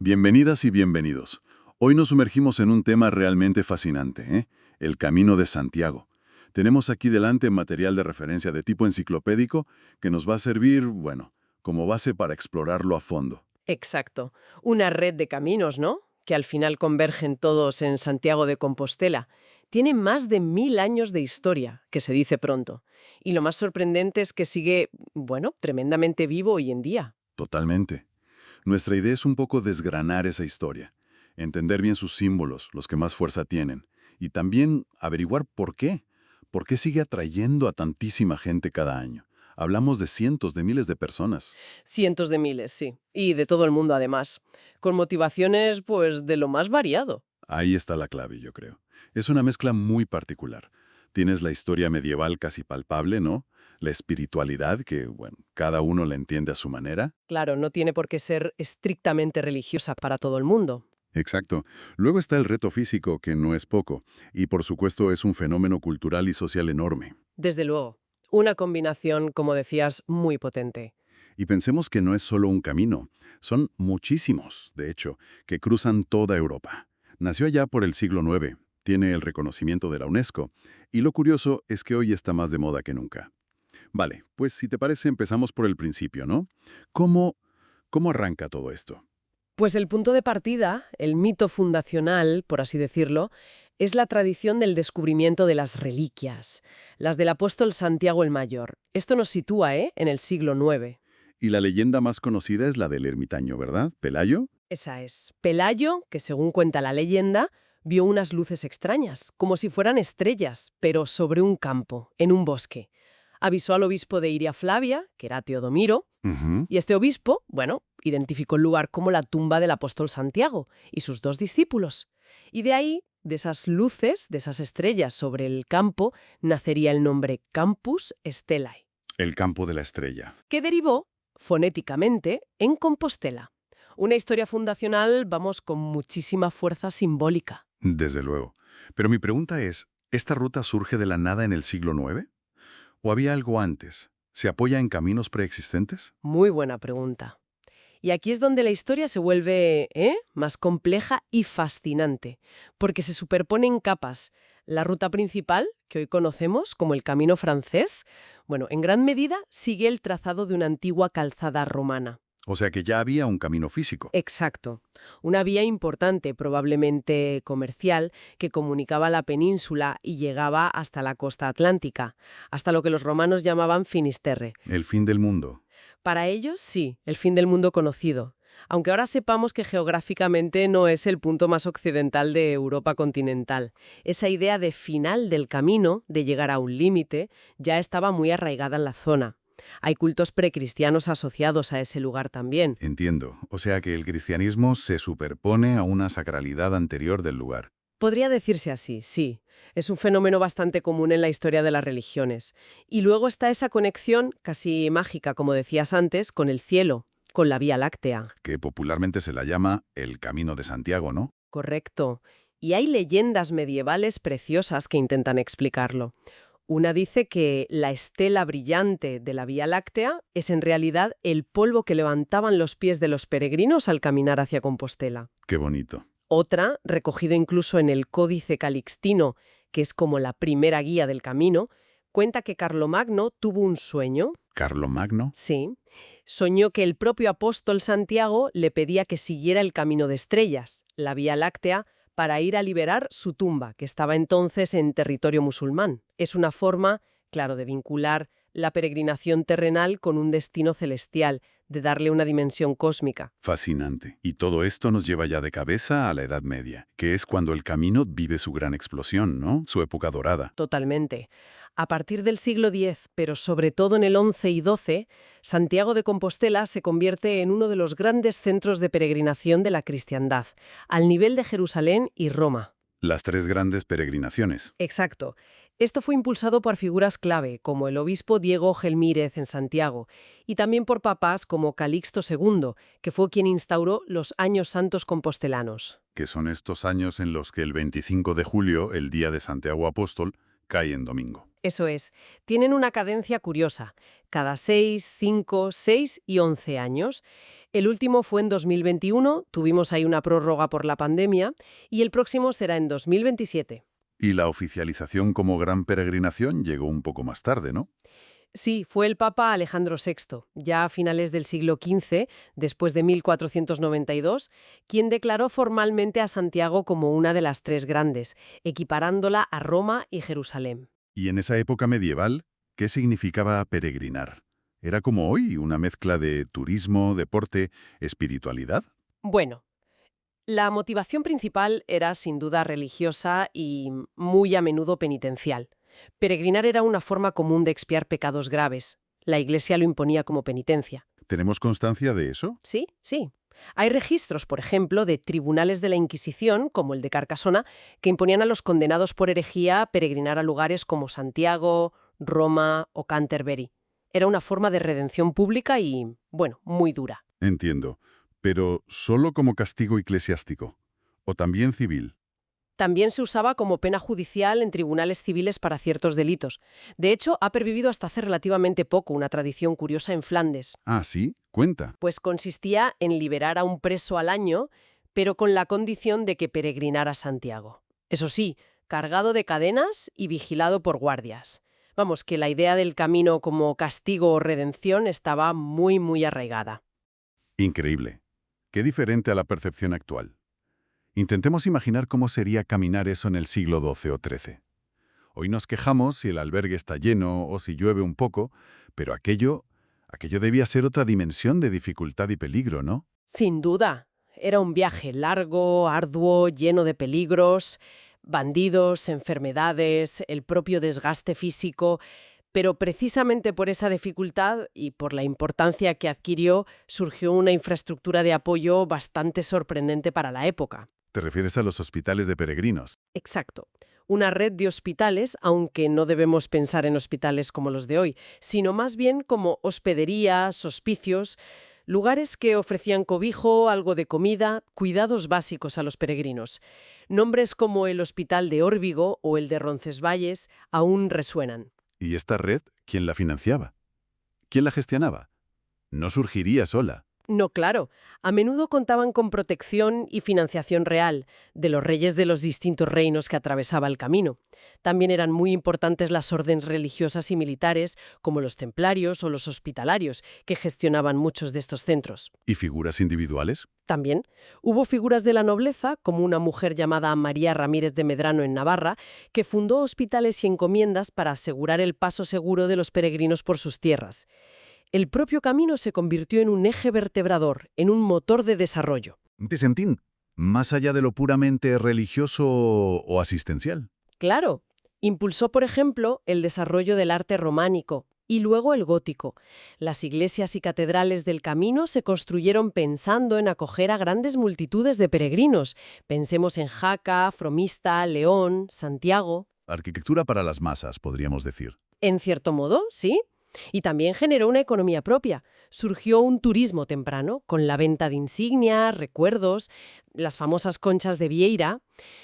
Bienvenidas y bienvenidos. Hoy nos sumergimos en un tema realmente fascinante, ¿eh? El Camino de Santiago. Tenemos aquí delante material de referencia de tipo enciclopédico que nos va a servir, bueno, como base para explorarlo a fondo. Exacto. Una red de caminos, ¿no? Que al final convergen todos en Santiago de Compostela. Tiene más de 1000 años de historia, que se dice pronto. Y lo más sorprendente es que sigue, bueno, tremendamente vivo hoy en día. Totalmente. Nuestra idea es un poco desgranar esa historia, entender bien sus símbolos, los que más fuerza tienen, y también averiguar por qué. ¿Por qué sigue atrayendo a tantísima gente cada año? Hablamos de cientos de miles de personas. Cientos de miles, sí. Y de todo el mundo además. Con motivaciones, pues, de lo más variado. Ahí está la clave, yo creo. Es una mezcla muy particular. Tienes la historia medieval casi palpable, ¿no? La espiritualidad, que, bueno, cada uno la entiende a su manera. Claro, no tiene por qué ser estrictamente religiosa para todo el mundo. Exacto. Luego está el reto físico, que no es poco, y por supuesto es un fenómeno cultural y social enorme. Desde luego. Una combinación, como decías, muy potente. Y pensemos que no es solo un camino, son muchísimos, de hecho, que cruzan toda Europa. Nació allá por el siglo IX, tiene el reconocimiento de la UNESCO, y lo curioso es que hoy está más de moda que nunca. Vale, pues si te parece empezamos por el principio, ¿no? ¿Cómo, cómo arranca todo esto? Pues el punto de partida, el mito fundacional, por así decirlo, es la tradición del descubrimiento de las reliquias, las del apóstol Santiago el Mayor. Esto nos sitúa, en el siglo IX. Y la leyenda más conocida es la del ermitaño, ¿verdad? ¿Pelayo? Esa es. Pelayo, que según cuenta la leyenda, vio unas luces extrañas, como si fueran estrellas, pero sobre un campo, en un bosque. Avisó al obispo de Iria Flavia, que era Teodomiro, Ujú. y este obispo, bueno, identificó el lugar como la tumba del apóstol Santiago y sus dos discípulos. Y de ahí, de esas luces, de esas estrellas sobre el campo, nacería el nombre Campus Stellae, El campo de la estrella. que derivó, fonéticamente, en Compostela. Una historia fundacional, vamos, con muchísima fuerza simbólica. Desde luego. Pero mi pregunta es, ¿esta ruta surge de la nada en el siglo IX? ¿O había algo antes? ¿Se apoya en caminos preexistentes? Muy buena pregunta. Y aquí es donde la historia se vuelve, más compleja y fascinante, porque se superponen capas. La ruta principal, que hoy conocemos como el Camino francés, bueno, en gran medida sigue el trazado de una antigua calzada romana. O sea que ya había un camino físico. Exacto. Una vía importante, probablemente comercial, que comunicaba la península y llegaba hasta la costa atlántica, hasta lo que los romanos llamaban Finisterre. El fin del mundo. Para ellos, sí, el fin del mundo conocido, aunque ahora sepamos que geográficamente no es el punto más occidental de Europa continental. Esa idea de final del camino, de llegar a un límite, ya estaba muy arraigada en la zona. Hay cultos precristianos asociados a ese lugar también. Entiendo. O sea que el cristianismo se superpone a una sacralidad anterior del lugar. Podría decirse así, sí. Es un fenómeno bastante común en la historia de las religiones. Y luego está esa conexión, casi mágica, como decías antes, con el cielo, con la Vía Láctea. Que popularmente se la llama el Camino de Santiago, ¿no? Correcto. Y hay leyendas medievales preciosas que intentan explicarlo. Una dice que la estela brillante de la Vía Láctea es en realidad el polvo que levantaban los pies de los peregrinos al caminar hacia Compostela. Qué bonito. Otra, recogida incluso en el Códice Calixtino, que es como la primera guía del camino, cuenta que Carlomagno tuvo un sueño. Carlomagno. Sí. Soñó que el propio apóstol Santiago le pedía que siguiera el camino de estrellas, la Vía Láctea, para ir a liberar su tumba, que estaba entonces en territorio musulmán. Es una forma, claro, de vincular la peregrinación terrenal con un destino celestial, de darle una dimensión cósmica. Fascinante. Y todo esto nos lleva ya de cabeza a la Edad Media, que es cuando el camino vive su gran explosión, ¿no? Su época dorada. Totalmente. A partir del siglo X, pero sobre todo en el XI y XII, Santiago de Compostela se convierte en uno de los grandes centros de peregrinación de la cristiandad, al nivel de Jerusalén y Roma. Las tres grandes peregrinaciones. Exacto. Esto fue impulsado por figuras clave, como el obispo Diego Gelmírez en Santiago, y también por papas como Calixto II, que fue quien instauró los Años Santos Compostelanos. Que son estos años en los que el 25 de julio, el día de Santiago Apóstol, cae en domingo. Eso es. Tienen una cadencia curiosa, cada 6, 5, 6 y 11 años. El último fue en 2021, tuvimos ahí una prórroga por la pandemia, y el próximo será en 2027. Y la oficialización como gran peregrinación llegó un poco más tarde, ¿no? Sí, fue el Papa Alejandro VI, ya a finales del siglo XV, después de 1492, quien declaró formalmente a Santiago como una de las tres grandes, equiparándola a Roma y Jerusalén. Y en esa época medieval, ¿qué significaba peregrinar? ¿Era como hoy una mezcla de turismo, deporte, espiritualidad? Bueno, la motivación principal era sin duda religiosa y muy a menudo penitencial. Peregrinar era una forma común de expiar pecados graves. La Iglesia lo imponía como penitencia. ¿Tenemos constancia de eso? Sí, sí. Hay registros, por ejemplo, de tribunales de la Inquisición, como el de Carcasona, que imponían a los condenados por herejía peregrinar a lugares como Santiago, Roma o Canterbury. Era una forma de redención pública y, bueno, muy dura. Entiendo. Pero solo como castigo eclesiástico. ¿O también civil? También se usaba como pena judicial en tribunales civiles para ciertos delitos. De hecho, ha pervivido hasta hace relativamente poco una tradición curiosa en Flandes. Ah, sí, cuenta. Pues consistía en liberar a un preso al año, pero con la condición de que peregrinara a Santiago. Eso sí, cargado de cadenas y vigilado por guardias. Vamos, que la idea del camino como castigo o redención estaba muy, muy arraigada. Increíble. Qué diferente a la percepción actual. Intentemos imaginar cómo sería caminar eso en el siglo XII o XIII. Hoy nos quejamos si el albergue está lleno o si llueve un poco, pero aquello debía ser otra dimensión de dificultad y peligro, ¿no? Sin duda, era un viaje largo, arduo, lleno de peligros, bandidos, enfermedades, el propio desgaste físico, pero precisamente por esa dificultad y por la importancia que adquirió, surgió una infraestructura de apoyo bastante sorprendente para la época. ¿Te refieres a los hospitales de peregrinos? Exacto. Una red de hospitales, aunque no debemos pensar en hospitales como los de hoy, sino más bien como hospederías, hospicios, lugares que ofrecían cobijo, algo de comida, cuidados básicos a los peregrinos. Nombres como el Hospital de Órbigo o el de Roncesvalles aún resuenan. ¿Y esta red, quién la financiaba? ¿Quién la gestionaba? No surgiría sola. No, claro. A menudo contaban con protección y financiación real de los reyes de los distintos reinos que atravesaba el camino. También eran muy importantes las órdenes religiosas y militares, como los templarios o los hospitalarios, que gestionaban muchos de estos centros. ¿Y figuras individuales? También hubo figuras de la nobleza, como una mujer llamada María Ramírez de Medrano en Navarra, que fundó hospitales y encomiendas para asegurar el paso seguro de los peregrinos por sus tierras. El propio camino se convirtió en un eje vertebrador, en un motor de desarrollo. Vicentín, más allá de lo puramente religioso o asistencial. Claro, impulsó, por ejemplo, el desarrollo del arte románico y luego el gótico. Las iglesias y catedrales del camino se construyeron pensando en acoger a grandes multitudes de peregrinos. Pensemos en Jaca, Fromista, León, Santiago. Arquitectura para las masas, podríamos decir. En cierto modo, sí. Y también generó una economía propia. Surgió un turismo temprano, con la venta de insignias, recuerdos, las famosas conchas de Vieira.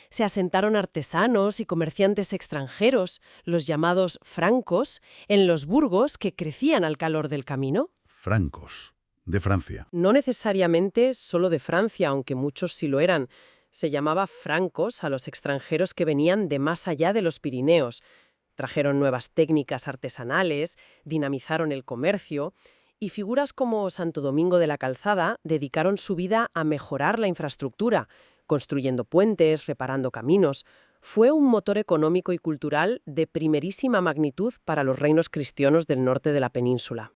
Se asentaron artesanos y comerciantes extranjeros, los llamados francos, en los burgos que crecían al calor del camino. Francos, de Francia. No necesariamente solo de Francia, aunque muchos sí lo eran. Se llamaba francos a los extranjeros que venían de más allá de los Pirineos. Trajeron nuevas técnicas artesanales, dinamizaron el comercio y figuras como Santo Domingo de la Calzada dedicaron su vida a mejorar la infraestructura, construyendo puentes, reparando caminos. Fue un motor económico y cultural de primerísima magnitud para los reinos cristianos del norte de la península.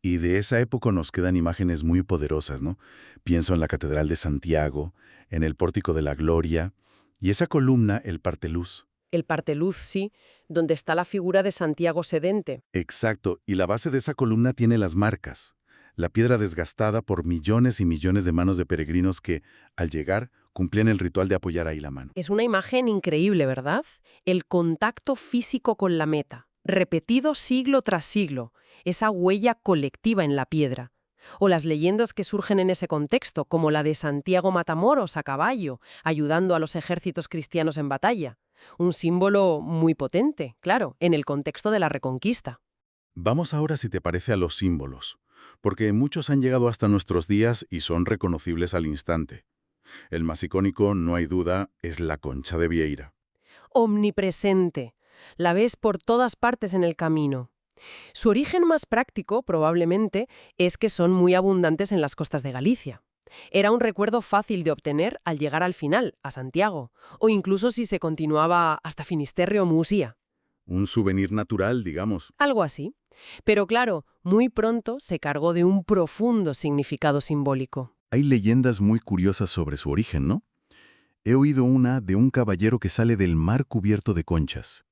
Y de esa época nos quedan imágenes muy poderosas, ¿no? Pienso en la Catedral de Santiago, en el Pórtico de la Gloria y esa columna, el Parteluz. El Parteluz, sí, donde está la figura de Santiago sedente. Exacto, y la base de esa columna tiene las marcas, la piedra desgastada por millones y millones de manos de peregrinos que, al llegar, cumplían el ritual de apoyar ahí la mano. Es una imagen increíble, ¿verdad? El contacto físico con la meta, repetido siglo tras siglo, esa huella colectiva en la piedra. O las leyendas que surgen en ese contexto, como la de Santiago Matamoros a caballo, ayudando a los ejércitos cristianos en batalla. Un símbolo muy potente, claro, en el contexto de la Reconquista. Vamos ahora, si te parece, a los símbolos, porque muchos han llegado hasta nuestros días y son reconocibles al instante. El más icónico, no hay duda, es la concha de Vieira. Omnipresente. La ves por todas partes en el camino. Su origen más práctico, probablemente, es que son muy abundantes en las costas de Galicia. Era un recuerdo fácil de obtener al llegar al final, a Santiago, o incluso si se continuaba hasta Finisterre o Musía. Un souvenir natural, digamos. Algo así. Pero claro, muy pronto se cargó de un profundo significado simbólico. Hay leyendas muy curiosas sobre su origen, ¿no? He oído una de un caballero que sale del mar cubierto de conchas.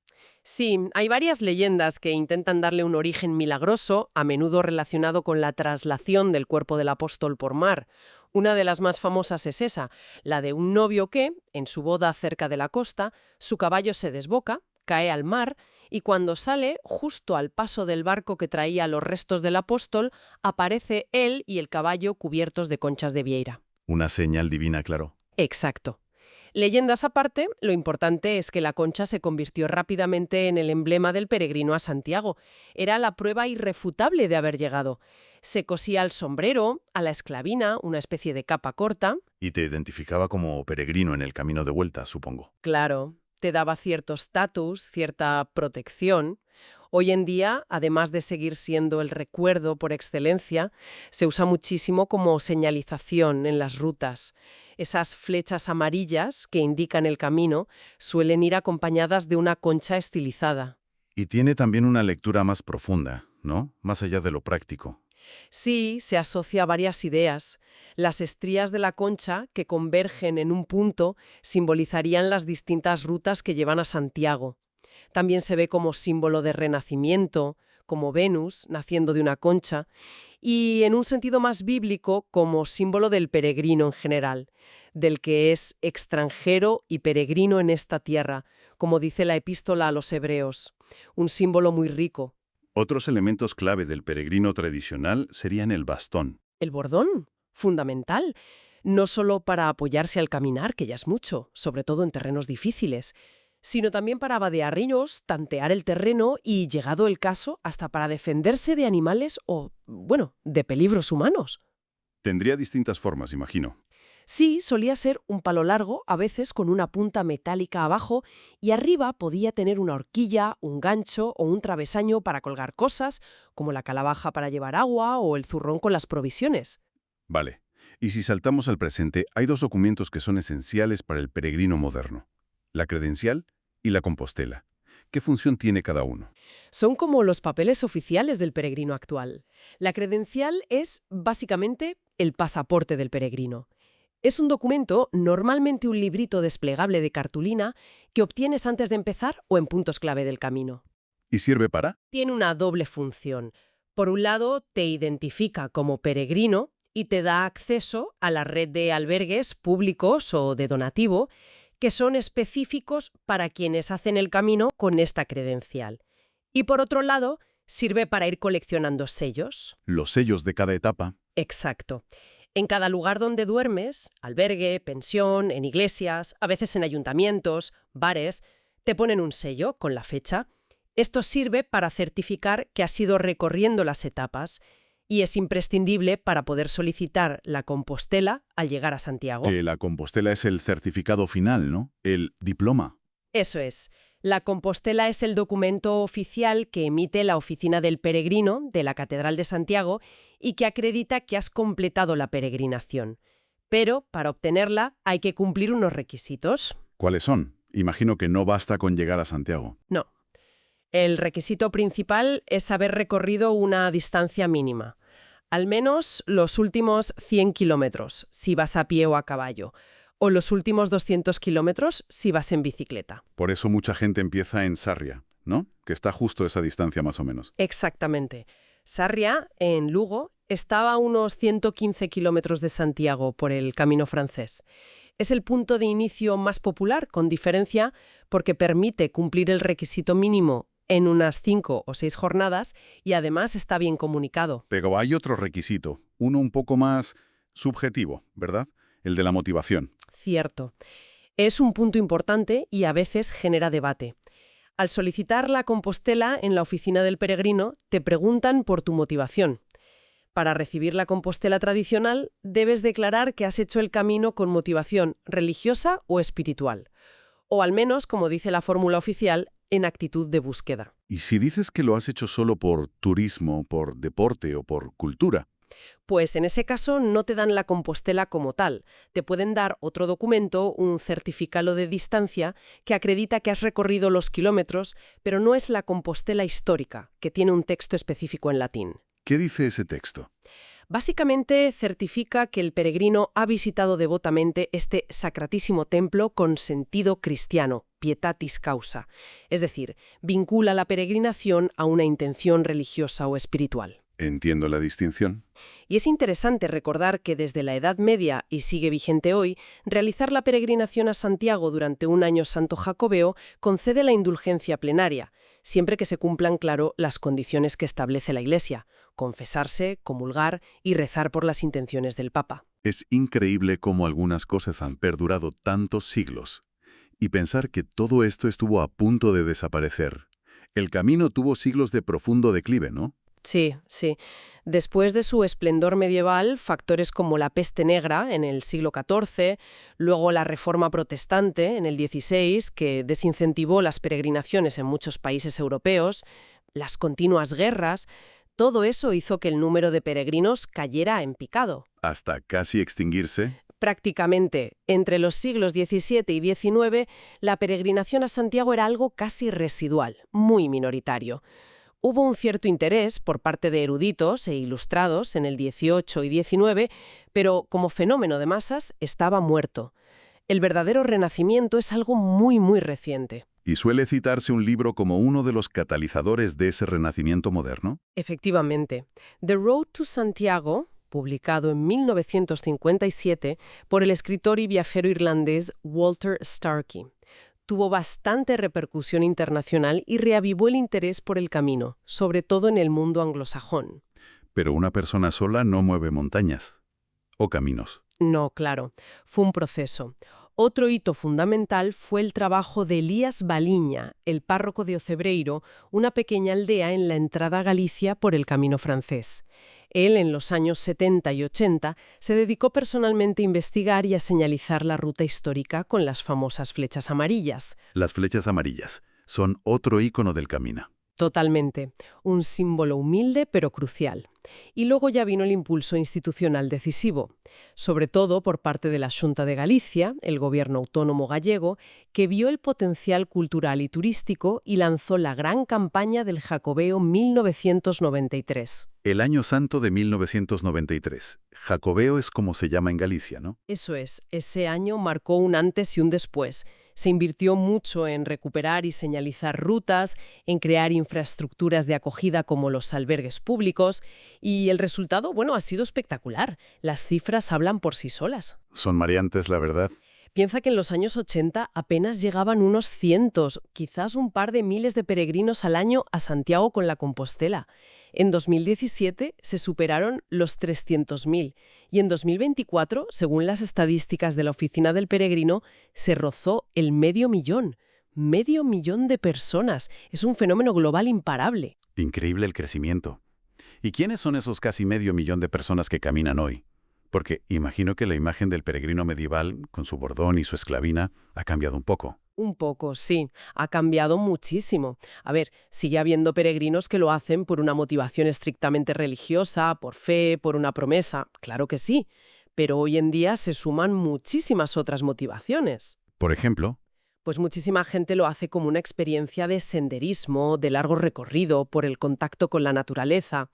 Sí, hay varias leyendas que intentan darle un origen milagroso, a menudo relacionado con la traslación del cuerpo del apóstol por mar. Una de las más famosas es esa, la de un novio que, en su boda cerca de la costa, su caballo se desboca, cae al mar, y cuando sale, justo al paso del barco que traía los restos del apóstol, aparece él y el caballo cubiertos de conchas de vieira. Una señal divina, claro. Exacto. Leyendas aparte, lo importante es que la concha se convirtió rápidamente en el emblema del peregrino a Santiago. Era la prueba irrefutable de haber llegado. Se cosía al sombrero, a la esclavina, una especie de capa corta. Y te identificaba como peregrino en el camino de vuelta, supongo. Claro, te daba cierto estatus, cierta protección. Hoy en día, además de seguir siendo el recuerdo por excelencia, se usa muchísimo como señalización en las rutas. Esas flechas amarillas que indican el camino suelen ir acompañadas de una concha estilizada. Y tiene también una lectura más profunda, ¿no? Más allá de lo práctico. Sí, se asocia a varias ideas. Las estrías de la concha, que convergen en un punto, simbolizarían las distintas rutas que llevan a Santiago. También se ve como símbolo de renacimiento, como Venus, naciendo de una concha, y en un sentido más bíblico, como símbolo del peregrino en general, del que es extranjero y peregrino en esta tierra, como dice la epístola a los hebreos. Un símbolo muy rico. Otros elementos clave del peregrino tradicional serían el bastón. El bordón, fundamental, no solo para apoyarse al caminar, que ya es mucho, sobre todo en terrenos difíciles, sino también para vadear ríos, tantear el terreno y, llegado el caso, hasta para defenderse de animales o, bueno, de peligros humanos. Tendría distintas formas, imagino. Sí, solía ser un palo largo, a veces con una punta metálica abajo, y arriba podía tener una horquilla, un gancho o un travesaño para colgar cosas, como la calabaja para llevar agua o el zurrón con las provisiones. Vale. Y si saltamos al presente, hay dos documentos que son esenciales para el peregrino moderno. La credencial y la compostela. ¿Qué función tiene cada uno? Son como los papeles oficiales del peregrino actual. La credencial es, básicamente, el pasaporte del peregrino. Es un documento, normalmente un librito desplegable de cartulina, que obtienes antes de empezar o en puntos clave del camino. ¿Y sirve para? Tiene una doble función. Por un lado, te identifica como peregrino y te da acceso a la red de albergues públicos o de donativo que son específicos para quienes hacen el camino con esta credencial. Y por otro lado, sirve para ir coleccionando sellos. Los sellos de cada etapa. Exacto. En cada lugar donde duermes, albergue, pensión, en iglesias, a veces en ayuntamientos, bares, te ponen un sello con la fecha. Esto sirve para certificar que has ido recorriendo las etapas y es imprescindible para poder solicitar la compostela al llegar a Santiago. Que la compostela es el certificado final, ¿no? El diploma. Eso es. La compostela es el documento oficial que emite la Oficina del Peregrino de la Catedral de Santiago y que acredita que has completado la peregrinación. Pero, para obtenerla, hay que cumplir unos requisitos. ¿Cuáles son? Imagino que no basta con llegar a Santiago. No. El requisito principal es haber recorrido una distancia mínima. Al menos los últimos 100 kilómetros, si vas a pie o a caballo, o los últimos 200 kilómetros si vas en bicicleta. Por eso mucha gente empieza en Sarria, ¿no? Que está justo a esa distancia más o menos. Exactamente. Sarria, en Lugo, estaba a unos 115 kilómetros de Santiago por el camino francés. Es el punto de inicio más popular, con diferencia, porque permite cumplir el requisito mínimo en unas 5 o 6 jornadas y además está bien comunicado. Pero hay otro requisito, uno un poco más subjetivo, ¿verdad? El de la motivación. Cierto. Es un punto importante y a veces genera debate. Al solicitar la Compostela en la oficina del peregrino, te preguntan por tu motivación. Para recibir la Compostela tradicional, debes declarar que has hecho el camino con motivación religiosa o espiritual. O al menos, como dice la fórmula oficial, en actitud de búsqueda. Y si dices que lo has hecho solo por turismo, por deporte o por cultura, Pues en ese caso no te dan la Compostela como tal. Te pueden dar otro documento, un certificado de distancia, que acredita que has recorrido los kilómetros, pero no es la Compostela histórica, que tiene un texto específico en latín. ¿qué dice ese texto? Básicamente certifica que el peregrino ha visitado devotamente este sacratísimo templo con sentido cristiano, pietatis causa, es decir, vincula la peregrinación a una intención religiosa o espiritual. Entiendo la distinción. Y es interesante recordar que desde la Edad Media, y sigue vigente hoy, realizar la peregrinación a Santiago durante un año santo jacobeo concede la indulgencia plenaria, siempre que se cumplan, claro, las condiciones que establece la Iglesia: confesarse, comulgar y rezar por las intenciones del Papa. Es increíble cómo algunas cosas han perdurado tantos siglos. Y pensar que todo esto estuvo a punto de desaparecer. El camino tuvo siglos de profundo declive, ¿no? Sí, sí. Después de su esplendor medieval, factores como la peste negra en el siglo XIV, luego la Reforma Protestante en el XVI, que desincentivó las peregrinaciones en muchos países europeos, las continuas guerras, todo eso hizo que el número de peregrinos cayera en picado. Hasta casi extinguirse. Prácticamente, entre los siglos XVII y XIX, la peregrinación a Santiago era algo casi residual, muy minoritario. Hubo un cierto interés por parte de eruditos e ilustrados en el XVIII y XIX, pero como fenómeno de masas estaba muerto. El verdadero renacimiento es algo muy, muy reciente. Y suele citarse un libro como uno de los catalizadores de ese renacimiento moderno. Efectivamente, The Road to Santiago, publicado en 1957 por el escritor y viajero irlandés Walter Starkey, tuvo bastante repercusión internacional y reavivó el interés por el camino, sobre todo en el mundo anglosajón. Pero una persona sola no mueve montañas o caminos. No, claro, fue un proceso. Otro hito fundamental fue el trabajo de Elías Baliña, el párroco de Ocebreiro, una pequeña aldea en la entrada a Galicia por el camino francés. Él, en los años 70 y 80, se dedicó personalmente a investigar y a señalizar la ruta histórica con las famosas flechas amarillas. Las flechas amarillas son otro ícono del camino. Totalmente. Un símbolo humilde pero crucial. Y luego ya vino el impulso institucional decisivo, sobre todo por parte de la Xunta de Galicia, el gobierno autónomo gallego, que vio el potencial cultural y turístico y lanzó la gran campaña del Jacobeo 1993. El Año Santo de 1993. Jacobeo es como se llama en Galicia, ¿no? Eso es, ese año marcó un antes y un después. Se invirtió mucho en recuperar y señalizar rutas, en crear infraestructuras de acogida como los albergues públicos, y el resultado, bueno, ha sido espectacular. Las cifras hablan por sí solas. Son mareantes, la verdad. Piensa que en los años 80 apenas llegaban unos cientos, quizás un par de miles de peregrinos al año a Santiago con la Compostela. En 2017 se superaron los 300.000 y en 2024, según las estadísticas de la Oficina del Peregrino, se rozó el medio millón. Medio millón de personas. Es un fenómeno global imparable. Increíble el crecimiento. ¿Y quiénes son esos casi medio millón de personas que caminan hoy? Porque imagino que la imagen del peregrino medieval, con su bordón y su esclavina, ha cambiado un poco. Un poco, sí. Ha cambiado muchísimo. A ver, sigue habiendo peregrinos que lo hacen por una motivación estrictamente religiosa, por fe, por una promesa. Claro que sí. Pero hoy en día se suman muchísimas otras motivaciones. Por ejemplo, Pues muchísima gente lo hace como una experiencia de senderismo, de largo recorrido, por el contacto con la naturaleza.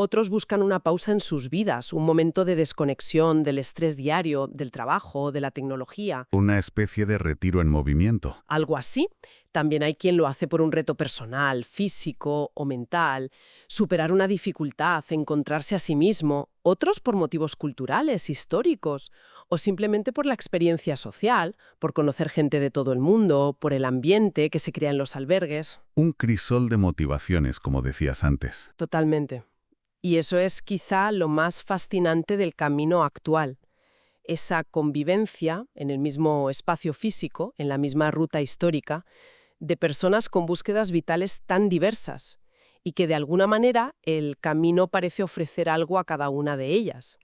Otros buscan una pausa en sus vidas, un momento de desconexión del estrés diario, del trabajo, de la tecnología. una especie de retiro en movimiento. Algo así. También hay quien lo hace por un reto personal, físico o mental, superar una dificultad, encontrarse a sí mismo, otros por motivos culturales, históricos, o simplemente por la experiencia social, por conocer gente de todo el mundo, por el ambiente que se crea en los albergues. Un crisol de motivaciones, como decías antes. Totalmente. Y eso es quizá lo más fascinante del camino actual. esa convivencia en el mismo espacio físico, en la misma ruta histórica, de personas con búsquedas vitales tan diversas y que de alguna manera el camino parece ofrecer algo a cada una de ellas.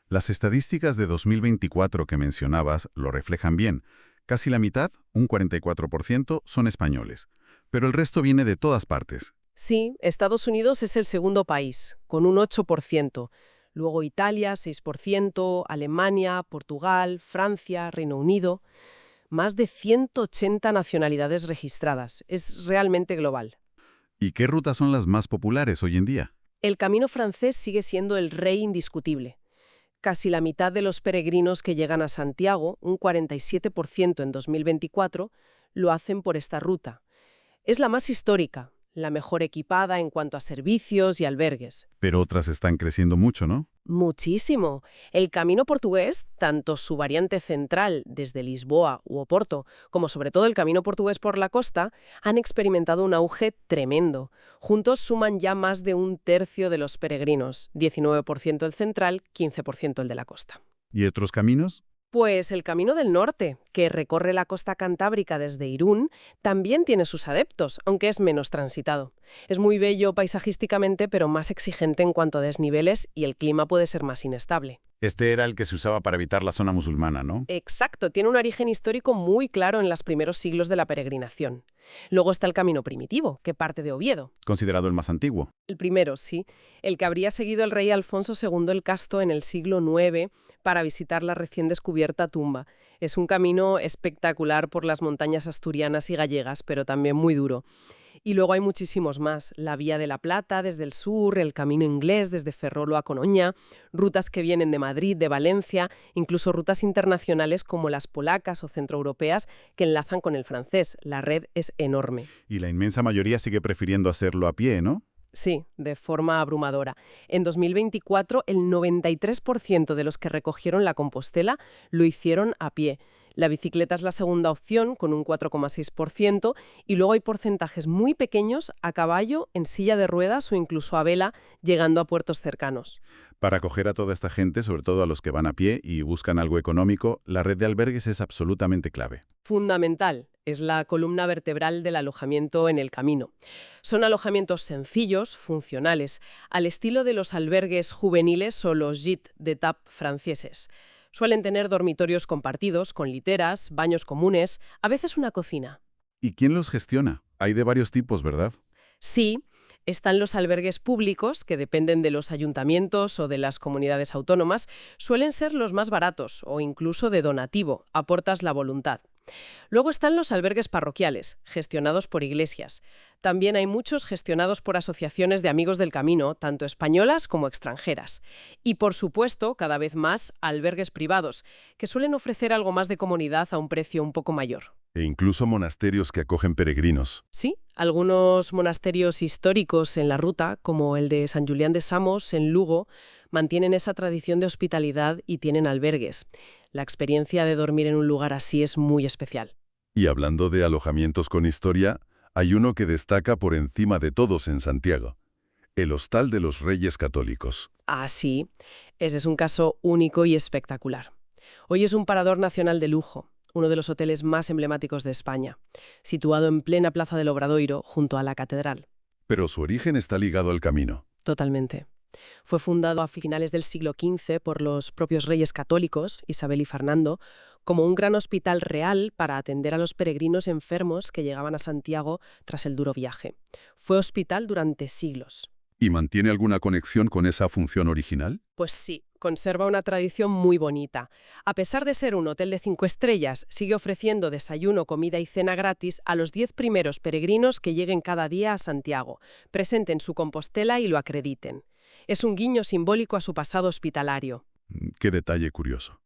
Las estadísticas de 2024 que mencionabas lo reflejan bien. Casi la mitad, un 44%, son españoles, pero el resto viene de todas partes. Sí, Estados Unidos es el segundo país, con un 8%. Luego Italia, 6%, Alemania, Portugal, Francia, Reino Unido. Más de 180 nacionalidades registradas. Es realmente global. ¿Y qué rutas son las más populares hoy en día? El camino francés sigue siendo el rey indiscutible. Casi la mitad de los peregrinos que llegan a Santiago, un 47% en 2024, lo hacen por esta ruta. Es la más histórica, la mejor equipada en cuanto a servicios y albergues. Pero otras están creciendo mucho, ¿no? Muchísimo. El camino portugués, tanto su variante central desde Lisboa u Oporto, como sobre todo el camino portugués por la costa, han experimentado un auge tremendo. Juntos suman ya más de un tercio de los peregrinos, 19% el central, 15% el de la costa. ¿Y otros caminos? Pues el Camino del Norte, que recorre la costa cantábrica desde Irún, también tiene sus adeptos, aunque es menos transitado. Es muy bello paisajísticamente, pero más exigente en cuanto a desniveles y el clima puede ser más inestable. Este era el que se usaba para evitar la zona musulmana, ¿no? Exacto, tiene un origen histórico muy claro en los primeros siglos de la peregrinación. Luego está el Camino Primitivo, que parte de Oviedo. Considerado el más antiguo. El primero, sí, el que habría seguido el rey Alfonso II el Casto en el siglo IX para visitar la recién descubierta tumba. Es un camino espectacular por las montañas asturianas y gallegas, pero también muy duro. Y luego hay muchísimos más. La Vía de la Plata desde el sur, el Camino Inglés desde Ferrolo a Conoña, rutas que vienen de Madrid, de Valencia, incluso rutas internacionales como las polacas o centroeuropeas que enlazan con el francés. La red es enorme. Y la inmensa mayoría sigue prefiriendo hacerlo a pie, ¿no? Sí, de forma abrumadora. En 2024, el 93% de los que recogieron la Compostela lo hicieron a pie. La bicicleta es la segunda opción, con un 4,6%, y luego hay porcentajes muy pequeños a caballo, en silla de ruedas o incluso a vela, llegando a puertos cercanos. Para acoger a toda esta gente, sobre todo a los que van a pie y buscan algo económico, la red de albergues es absolutamente clave. Fundamental. Es la columna vertebral del alojamiento en el camino. Son alojamientos sencillos, funcionales, al estilo de los albergues juveniles o los gîtes d'étape franceses. Suelen tener dormitorios compartidos, con literas, baños comunes, a veces una cocina. ¿Y quién los gestiona? Hay de varios tipos, ¿verdad? Sí, están los albergues públicos, que dependen de los ayuntamientos o de las comunidades autónomas. Suelen ser los más baratos o incluso de donativo, aportas la voluntad. Luego están los albergues parroquiales, gestionados por iglesias. También hay muchos gestionados por asociaciones de amigos del camino, tanto españolas como extranjeras. Y, por supuesto, cada vez más, albergues privados, que suelen ofrecer algo más de comodidad a un precio un poco mayor. E incluso monasterios que acogen peregrinos. Sí, algunos monasterios históricos en la ruta, como el de San Julián de Samos, en Lugo, mantienen esa tradición de hospitalidad y tienen albergues. La experiencia de dormir en un lugar así es muy especial. Y hablando de alojamientos con historia, hay uno que destaca por encima de todos en Santiago: el Hostal de los Reyes Católicos. Ah, sí, ese es un caso único y espectacular. Hoy es un parador nacional de lujo, uno de los hoteles más emblemáticos de España, situado en plena Plaza del Obradoiro, junto a la catedral. Pero su origen está ligado al camino. Totalmente. Fue fundado a finales del siglo XV por los propios reyes católicos, Isabel y Fernando, como un gran hospital real para atender a los peregrinos enfermos que llegaban a Santiago tras el duro viaje. Fue hospital durante siglos. ¿Y mantiene alguna conexión con esa función original? Pues sí, conserva una tradición muy bonita. A pesar de ser un hotel de 5 estrellas, sigue ofreciendo desayuno, comida y cena gratis a los 10 primeros peregrinos que lleguen cada día a Santiago, presenten su Compostela y lo acrediten. Es un guiño simbólico a su pasado hospitalario. Qué detalle curioso.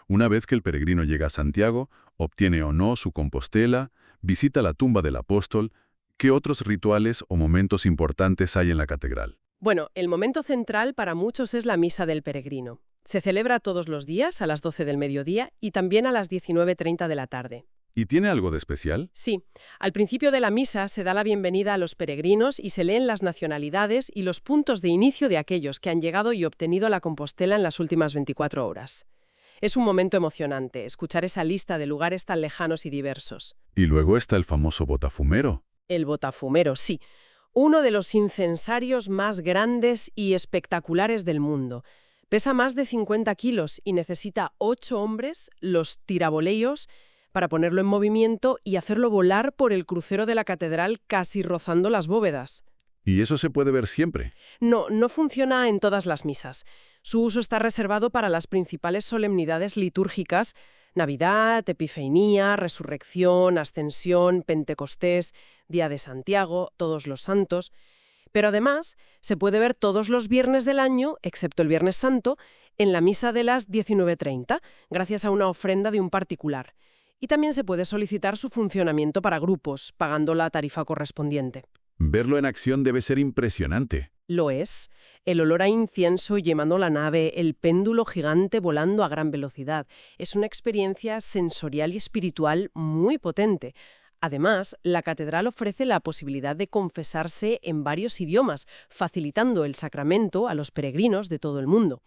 Una vez que el peregrino llega a Santiago, obtiene o no su Compostela, visita la tumba del apóstol. ¿Qué otros rituales o momentos importantes hay en la catedral? Bueno, el momento central para muchos es la misa del peregrino. Se celebra todos los días a las 12 del mediodía y también a las 19:30 de la tarde. ¿Y tiene algo de especial? Sí, al principio de la misa se da la bienvenida a los peregrinos y se leen las nacionalidades y los puntos de inicio de aquellos que han llegado y obtenido la Compostela en las últimas 24 horas. Es un momento emocionante, escuchar esa lista de lugares tan lejanos y diversos. Y luego está el famoso Botafumero. El Botafumero, sí. Uno de los incensarios más grandes y espectaculares del mundo. Pesa más de 50 kilos y necesita 8 hombres, los tiraboleios, para ponerlo en movimiento y hacerlo volar por el crucero de la catedral casi rozando las bóvedas. ¿Y eso se puede ver siempre? No, no funciona en todas las misas. Su uso está reservado para las principales solemnidades litúrgicas: Navidad, Epifanía, Resurrección, Ascensión, Pentecostés, Día de Santiago, Todos los Santos. Pero además se puede ver todos los viernes del año, excepto el Viernes Santo, en la misa de las 19:30, gracias a una ofrenda de un particular. Y también se puede solicitar su funcionamiento para grupos, pagando la tarifa correspondiente. Verlo en acción debe ser impresionante. Lo es. El olor a incienso llamando la nave, el péndulo gigante volando a gran velocidad. Es una experiencia sensorial y espiritual muy potente. Además, la catedral ofrece la posibilidad de confesarse en varios idiomas, facilitando el sacramento a los peregrinos de todo el mundo.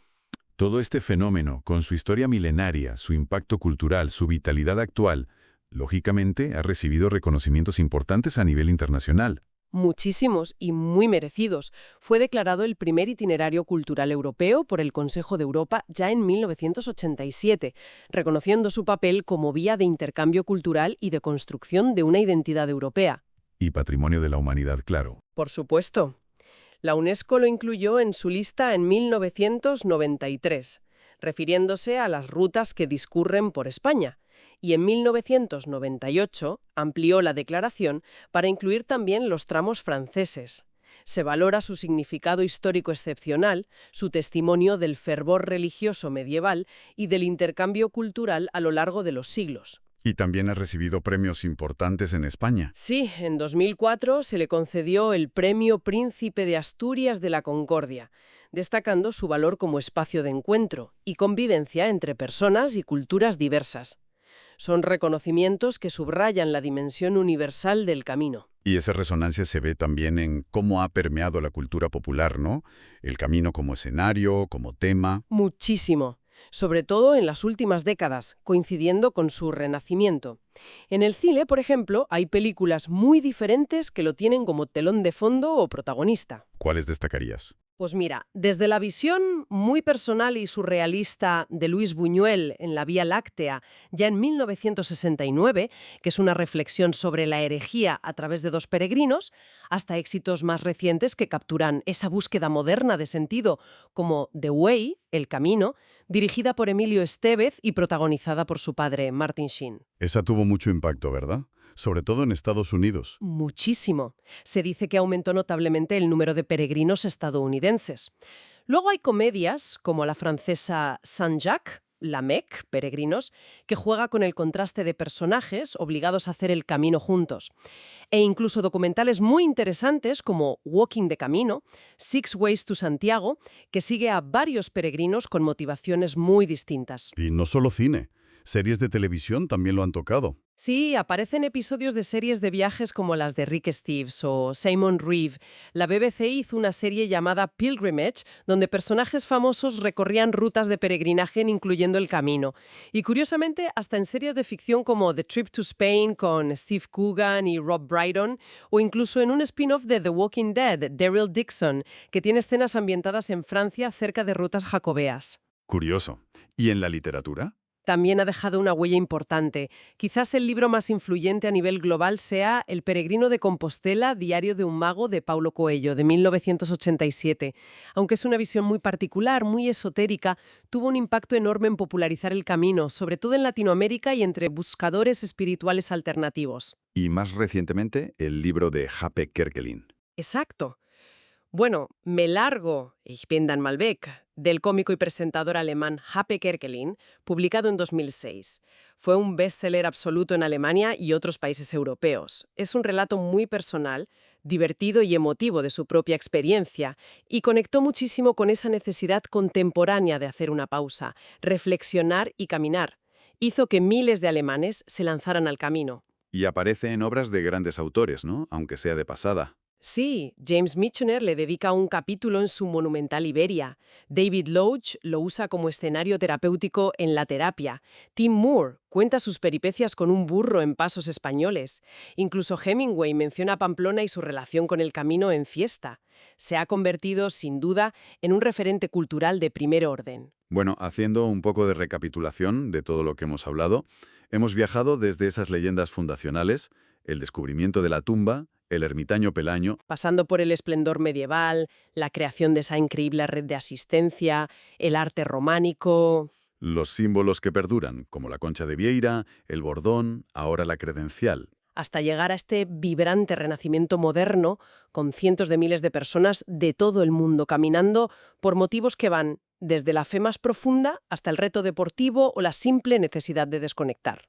Todo este fenómeno, con su historia milenaria, su impacto cultural, su vitalidad actual, lógicamente ha recibido reconocimientos importantes a nivel internacional. Muchísimos y muy merecidos. Fue declarado el primer itinerario cultural europeo por el Consejo de Europa ya en 1987, reconociendo su papel como vía de intercambio cultural y de construcción de una identidad europea. Y patrimonio de la humanidad, claro. Por supuesto. La UNESCO lo incluyó en su lista en 1993, refiriéndose a las rutas que discurren por España. Y en 1998 amplió la declaración para incluir también los tramos franceses. Se valora su significado histórico excepcional, su testimonio del fervor religioso medieval y del intercambio cultural a lo largo de los siglos. Y también ha recibido premios importantes en España. Sí, en 2004 se le concedió el Premio Príncipe de Asturias de la Concordia, destacando su valor como espacio de encuentro y convivencia entre personas y culturas diversas. Son reconocimientos que subrayan la dimensión universal del camino. Y esa resonancia se ve también en cómo ha permeado la cultura popular, ¿no? El camino como escenario, como tema. Muchísimo, sobre todo en las últimas décadas, coincidiendo con su renacimiento. En el cine, por ejemplo, hay películas muy diferentes que lo tienen como telón de fondo o protagonista. ¿Cuáles destacarías? Pues mira, desde la visión muy personal y surrealista de Luis Buñuel en La Vía Láctea, ya en 1969, que es una reflexión sobre la herejía a través de dos peregrinos, hasta éxitos más recientes que capturan esa búsqueda moderna de sentido, como The Way, El Camino, dirigida por Emilio Estevez y protagonizada por su padre, Martin Sheen. Esa tuvo mucho impacto, ¿verdad? Sobre todo en Estados Unidos. Muchísimo. Se dice que aumentó notablemente el número de peregrinos estadounidenses. Luego hay comedias, como la francesa Saint-Jacques, La Mecque, Peregrinos, que juega con el contraste de personajes obligados a hacer el camino juntos. E incluso documentales muy interesantes como Walking the Camino, Six Ways to Santiago, que sigue a varios peregrinos con motivaciones muy distintas. Y no solo cine. Series de televisión también lo han tocado. Sí, aparecen episodios de series de viajes como las de Rick Steves o Simon Reeve. La BBC hizo una serie llamada Pilgrimage, donde personajes famosos recorrían rutas de peregrinaje incluyendo el camino. Y curiosamente, hasta en series de ficción como The Trip to Spain con Steve Coogan y Rob Brydon, o incluso en un spin-off de The Walking Dead, Daryl Dixon, que tiene escenas ambientadas en Francia cerca de rutas jacobeas. Curioso. ¿Y en la literatura? También ha dejado una huella importante. Quizás el libro más influyente a nivel global sea El peregrino de Compostela, Diario de un mago, de Paulo Coelho, de 1987. Aunque es una visión muy particular, muy esotérica, tuvo un impacto enorme en popularizar el camino, sobre todo en Latinoamérica y entre buscadores espirituales alternativos. Y más recientemente, el libro de Hape Kerkeling. Exacto. Bueno, Me largo, Ich bin dann mal weg, del cómico y presentador alemán Hape Kerkeling, publicado en 2006. Fue un bestseller absoluto en Alemania y otros países europeos. Es un relato muy personal, divertido y emotivo de su propia experiencia, y conectó muchísimo con esa necesidad contemporánea de hacer una pausa, reflexionar y caminar. Hizo que miles de alemanes se lanzaran al camino. Y aparece en obras de grandes autores, ¿no? Aunque sea de pasada. Sí, James Michener le dedica un capítulo en su monumental Iberia. David Lodge lo usa como escenario terapéutico en La terapia. Tim Moore cuenta sus peripecias con un burro en Pasos Españoles. Incluso Hemingway menciona Pamplona y su relación con el camino en Fiesta. Se ha convertido, sin duda, en un referente cultural de primer orden. Bueno, haciendo un poco de recapitulación de todo lo que hemos hablado, hemos viajado desde esas leyendas fundacionales, el descubrimiento de la tumba, el ermitaño Pelaño, Pasando por el esplendor medieval, la creación de esa increíble red de asistencia, el arte románico. los símbolos que perduran, como la concha de Vieira, el bordón, ahora la credencial. Hasta llegar a este vibrante renacimiento moderno con cientos de miles de personas de todo el mundo caminando por motivos que van desde la fe más profunda hasta el reto deportivo o la simple necesidad de desconectar.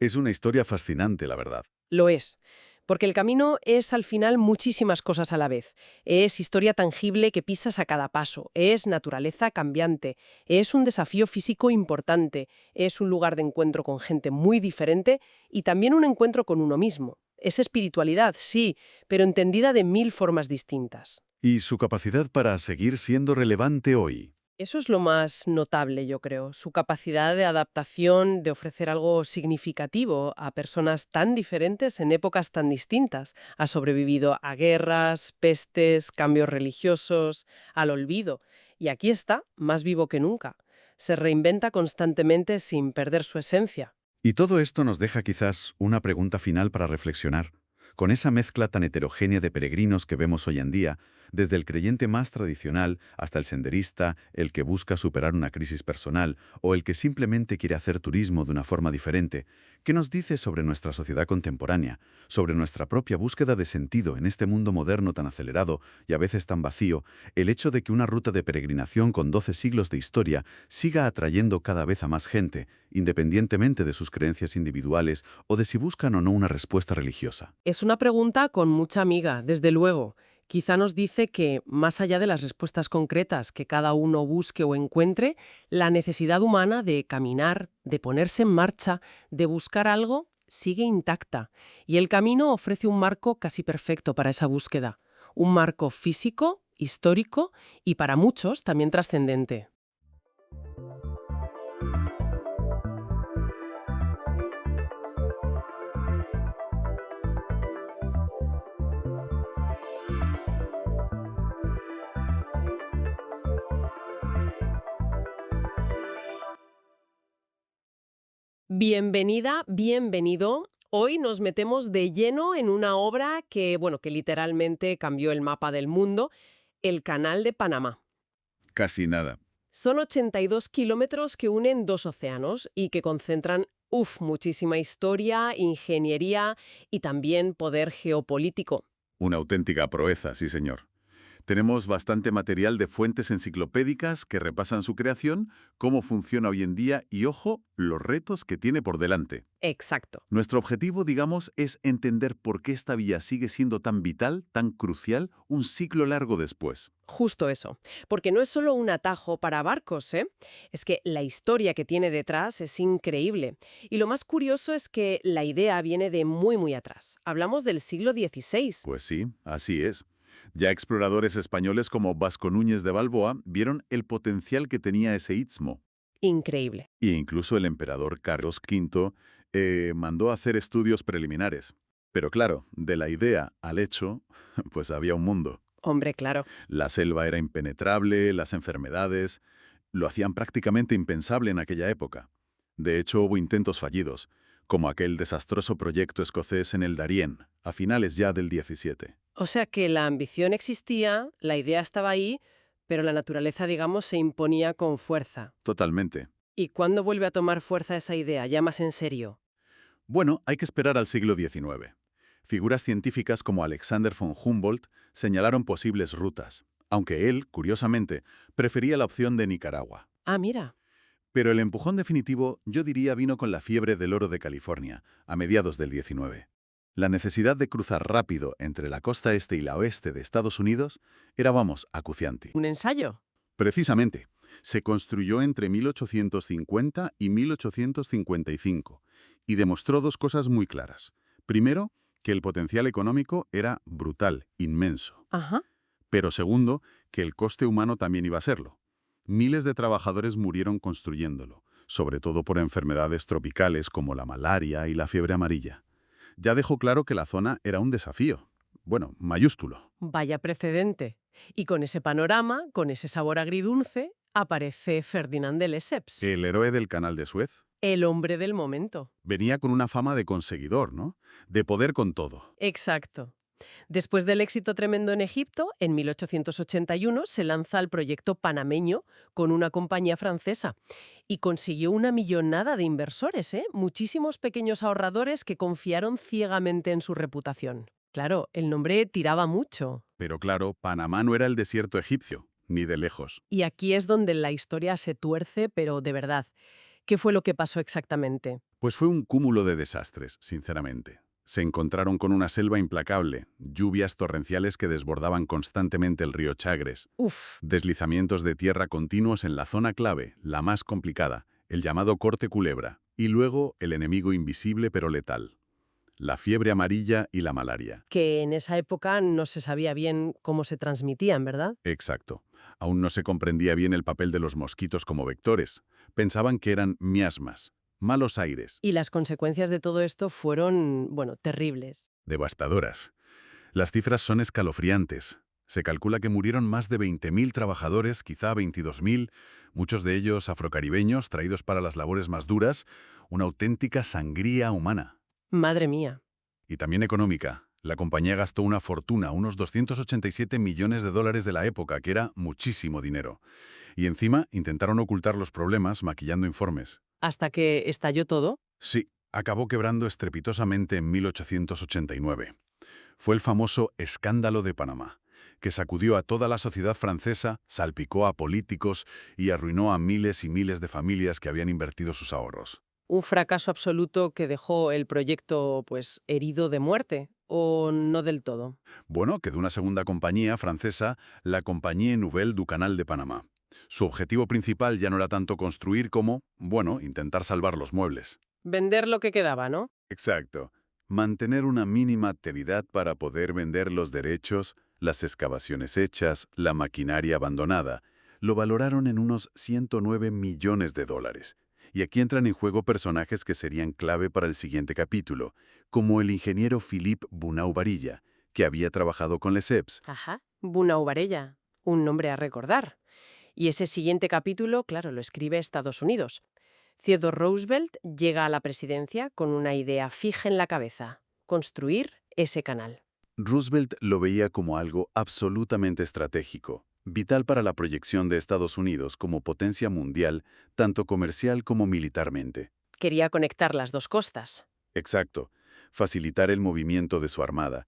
Es una historia fascinante, la verdad. Lo es, porque el camino es al final muchísimas cosas a la vez. Es historia tangible que pisas a cada paso, es naturaleza cambiante, es un desafío físico importante, es un lugar de encuentro con gente muy diferente y también un encuentro con uno mismo. Es espiritualidad, sí, pero entendida de 1000 formas distintas. Y su capacidad para seguir siendo relevante hoy. Eso es lo más notable, yo creo, su capacidad de adaptación, de ofrecer algo significativo a personas tan diferentes en épocas tan distintas. Ha sobrevivido a guerras, pestes, cambios religiosos, al olvido. Y aquí está, más vivo que nunca. Se reinventa constantemente sin perder su esencia. Y todo esto nos deja quizás una pregunta final para reflexionar. Con esa mezcla tan heterogénea de peregrinos que vemos hoy en día, desde el creyente más tradicional hasta el senderista, el que busca superar una crisis personal o el que simplemente quiere hacer turismo de una forma diferente, ¿qué nos dice sobre nuestra sociedad contemporánea, sobre nuestra propia búsqueda de sentido en este mundo moderno tan acelerado y a veces tan vacío, el hecho de que una ruta de peregrinación con 12 siglos de historia siga atrayendo cada vez a más gente, independientemente de sus creencias individuales o de si buscan o no una respuesta religiosa? Es una pregunta con mucha miga, desde luego. Quizá nos dice que, más allá de las respuestas concretas que cada uno busque o encuentre, la necesidad humana de caminar, de ponerse en marcha, de buscar algo, sigue intacta. Y el camino ofrece un marco casi perfecto para esa búsqueda. Un marco físico, histórico y para muchos también trascendente. Bienvenida, bienvenido. Hoy nos metemos de lleno en una obra que literalmente cambió el mapa del mundo, el Canal de Panamá. Casi nada. Son 82 kilómetros que unen dos océanos y que concentran, muchísima historia, ingeniería y también poder geopolítico. Una auténtica proeza, sí señor. Tenemos bastante material de fuentes enciclopédicas que repasan su creación, cómo funciona hoy en día y, ojo, los retos que tiene por delante. Exacto. Nuestro objetivo, digamos, es entender por qué esta vía sigue siendo tan vital, tan crucial, un siglo largo después. Justo eso. Porque no es solo un atajo para barcos, ¿eh? Es que la historia que tiene detrás es increíble. Y lo más curioso es que la idea viene de muy, muy atrás. Hablamos del siglo XVI. Pues sí, así es. Ya exploradores españoles como Vasco Núñez de Balboa vieron el potencial que tenía ese istmo. Increíble. E incluso el emperador Carlos V mandó a hacer estudios preliminares. Pero claro, de la idea al hecho, pues había un mundo. Hombre, claro. La selva era impenetrable, las enfermedades lo hacían prácticamente impensable en aquella época. De hecho, hubo intentos fallidos, como aquel desastroso proyecto escocés en el Darién, a finales ya del XVII. O sea que la ambición existía, la idea estaba ahí, pero la naturaleza, digamos, se imponía con fuerza. Totalmente. ¿Y cuándo vuelve a tomar fuerza esa idea, ya más en serio? Bueno, hay que esperar al siglo XIX. Figuras científicas como Alexander von Humboldt señalaron posibles rutas, aunque él, curiosamente, prefería la opción de Nicaragua. Ah, mira. Pero el empujón definitivo, yo diría, vino con la fiebre del oro de California, a mediados del XIX. La necesidad de cruzar rápido entre la costa este y la oeste de Estados Unidos era, vamos, acuciante. ¿Un ensayo? Precisamente, se construyó entre 1850 y 1855 y demostró dos cosas muy claras. Primero, que el potencial económico era brutal, inmenso. Ajá. Pero segundo, que el coste humano también iba a serlo. Miles de trabajadores murieron construyéndolo, sobre todo por enfermedades tropicales como la malaria y la fiebre amarilla. Ya dejó claro que la zona era un desafío. Bueno, mayúsculo. Vaya precedente. Y con ese panorama, con ese sabor agridulce, aparece Ferdinand de Lesseps, El héroe del Canal de Suez el hombre del momento. venía con una fama de conseguidor, ¿no? De poder con todo. Exacto. Después del éxito tremendo en Egipto, en 1881 se lanza el proyecto panameño con una compañía francesa y consiguió una millonada de inversores, ¿eh? Muchísimos pequeños ahorradores que confiaron ciegamente en su reputación. Claro, el nombre tiraba mucho. Pero claro, Panamá no era el desierto egipcio, ni de lejos. Y aquí es donde la historia se tuerce, pero de verdad. ¿Qué fue lo que pasó exactamente? Pues fue un cúmulo de desastres, sinceramente. Se encontraron con una selva implacable, lluvias torrenciales que desbordaban constantemente el río Chagres, Uf, deslizamientos de tierra continuos en la zona clave, la más complicada, el llamado Corte Culebra, y luego el enemigo invisible pero letal, la fiebre amarilla y la malaria. que en esa época no se sabía bien cómo se transmitían, ¿verdad? Exacto. Aún no se comprendía bien el papel de los mosquitos como vectores. Pensaban que eran miasmas, malos aires, Y las consecuencias de todo esto fueron, bueno, terribles. devastadoras. Las cifras son escalofriantes. Se calcula que murieron más de 20.000 trabajadores, quizá 22.000, muchos de ellos afrocaribeños traídos para las labores más duras, una auténtica sangría humana. Madre mía. Y también económica. La compañía gastó una fortuna, unos 287 millones de dólares de la época, que era muchísimo dinero. Y encima intentaron ocultar los problemas maquillando informes. Hasta que estalló todo. Sí, acabó quebrando estrepitosamente en 1889. Fue el famoso escándalo de Panamá, que sacudió a toda la sociedad francesa, salpicó a políticos y arruinó a miles y miles de familias que habían invertido sus ahorros. Un fracaso absoluto que dejó el proyecto, pues, herido de muerte. ¿O no del todo? Bueno, quedó una segunda compañía francesa, la Compagnie Nouvelle du Canal de Panamá. Su objetivo principal ya no era tanto construir como, bueno, intentar salvar los muebles. Vender lo que quedaba, ¿no? Exacto. Mantener una mínima actividad para poder vender los derechos, las excavaciones hechas, la maquinaria abandonada. Lo valoraron en unos 109 millones de dólares. Y aquí entran en juego personajes que serían clave para el siguiente capítulo, como el ingeniero Philippe Bunau Varilla, que había trabajado con Lesseps. Ajá. Bunau Varella. Un nombre a recordar. Y ese siguiente capítulo, claro, lo escribe Estados Unidos. Theodore Roosevelt llega a la presidencia con una idea fija en la cabeza: construir ese canal. Roosevelt lo veía como algo absolutamente estratégico, vital para la proyección de Estados Unidos como potencia mundial, tanto comercial como militarmente. Quería conectar las dos costas. Exacto, facilitar el movimiento de su armada.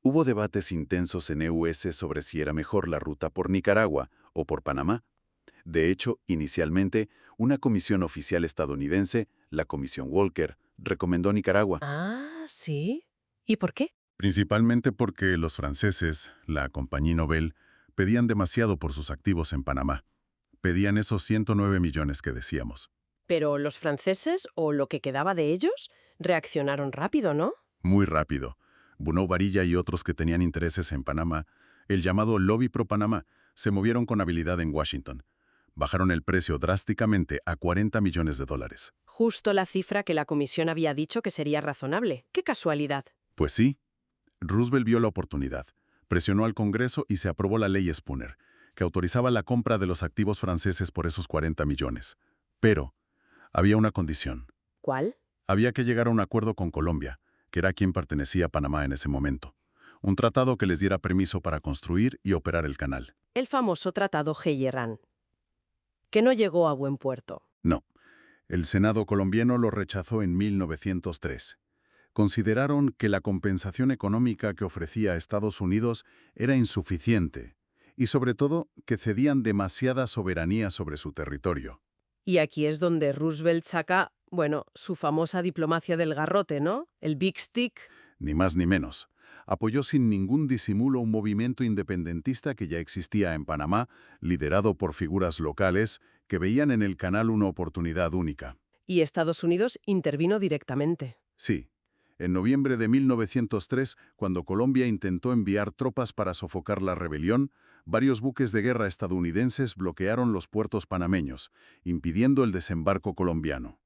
Hubo debates intensos en EUS sobre si era mejor la ruta por Nicaragua o por Panamá. De hecho, inicialmente, una comisión oficial estadounidense, la Comisión Walker, recomendó Nicaragua. Ah, ¿sí? ¿Y por qué? Principalmente porque los franceses, la Compagnie Nobel, pedían demasiado por sus activos en Panamá. Pedían esos 109 millones que decíamos. Pero los franceses, o lo que quedaba de ellos, reaccionaron rápido, ¿no? Muy rápido. Bunau Varilla y otros que tenían intereses en Panamá, el llamado Lobby Pro Panamá, se movieron con habilidad en Washington. Bajaron el precio drásticamente a 40 millones de dólares. Justo la cifra que la comisión había dicho que sería razonable. ¡Qué casualidad! Pues sí, Roosevelt vio la oportunidad, presionó al Congreso y se aprobó la ley Spooner, que autorizaba la compra de los activos franceses por esos 40 millones. Pero había una condición. ¿Cuál? Había que llegar a un acuerdo con Colombia, que era a quien pertenecía a Panamá en ese momento. Un tratado que les diera permiso para construir y operar el canal. El famoso Tratado Heyerán, que no llegó a buen puerto. No, el Senado colombiano lo rechazó en 1903. Consideraron que la compensación económica que ofrecía Estados Unidos era insuficiente y, sobre todo, que cedían demasiada soberanía sobre su territorio. Y aquí es donde Roosevelt saca, bueno, su famosa diplomacia del garrote, ¿no? El Big Stick. Ni más ni menos. Apoyó sin ningún disimulo un movimiento independentista que ya existía en Panamá, liderado por figuras locales que veían en el canal una oportunidad única. Y Estados Unidos intervino directamente. Sí, En noviembre de 1903, cuando Colombia intentó enviar tropas para sofocar la rebelión, varios buques de guerra estadounidenses bloquearon los puertos panameños, impidiendo el desembarco colombiano.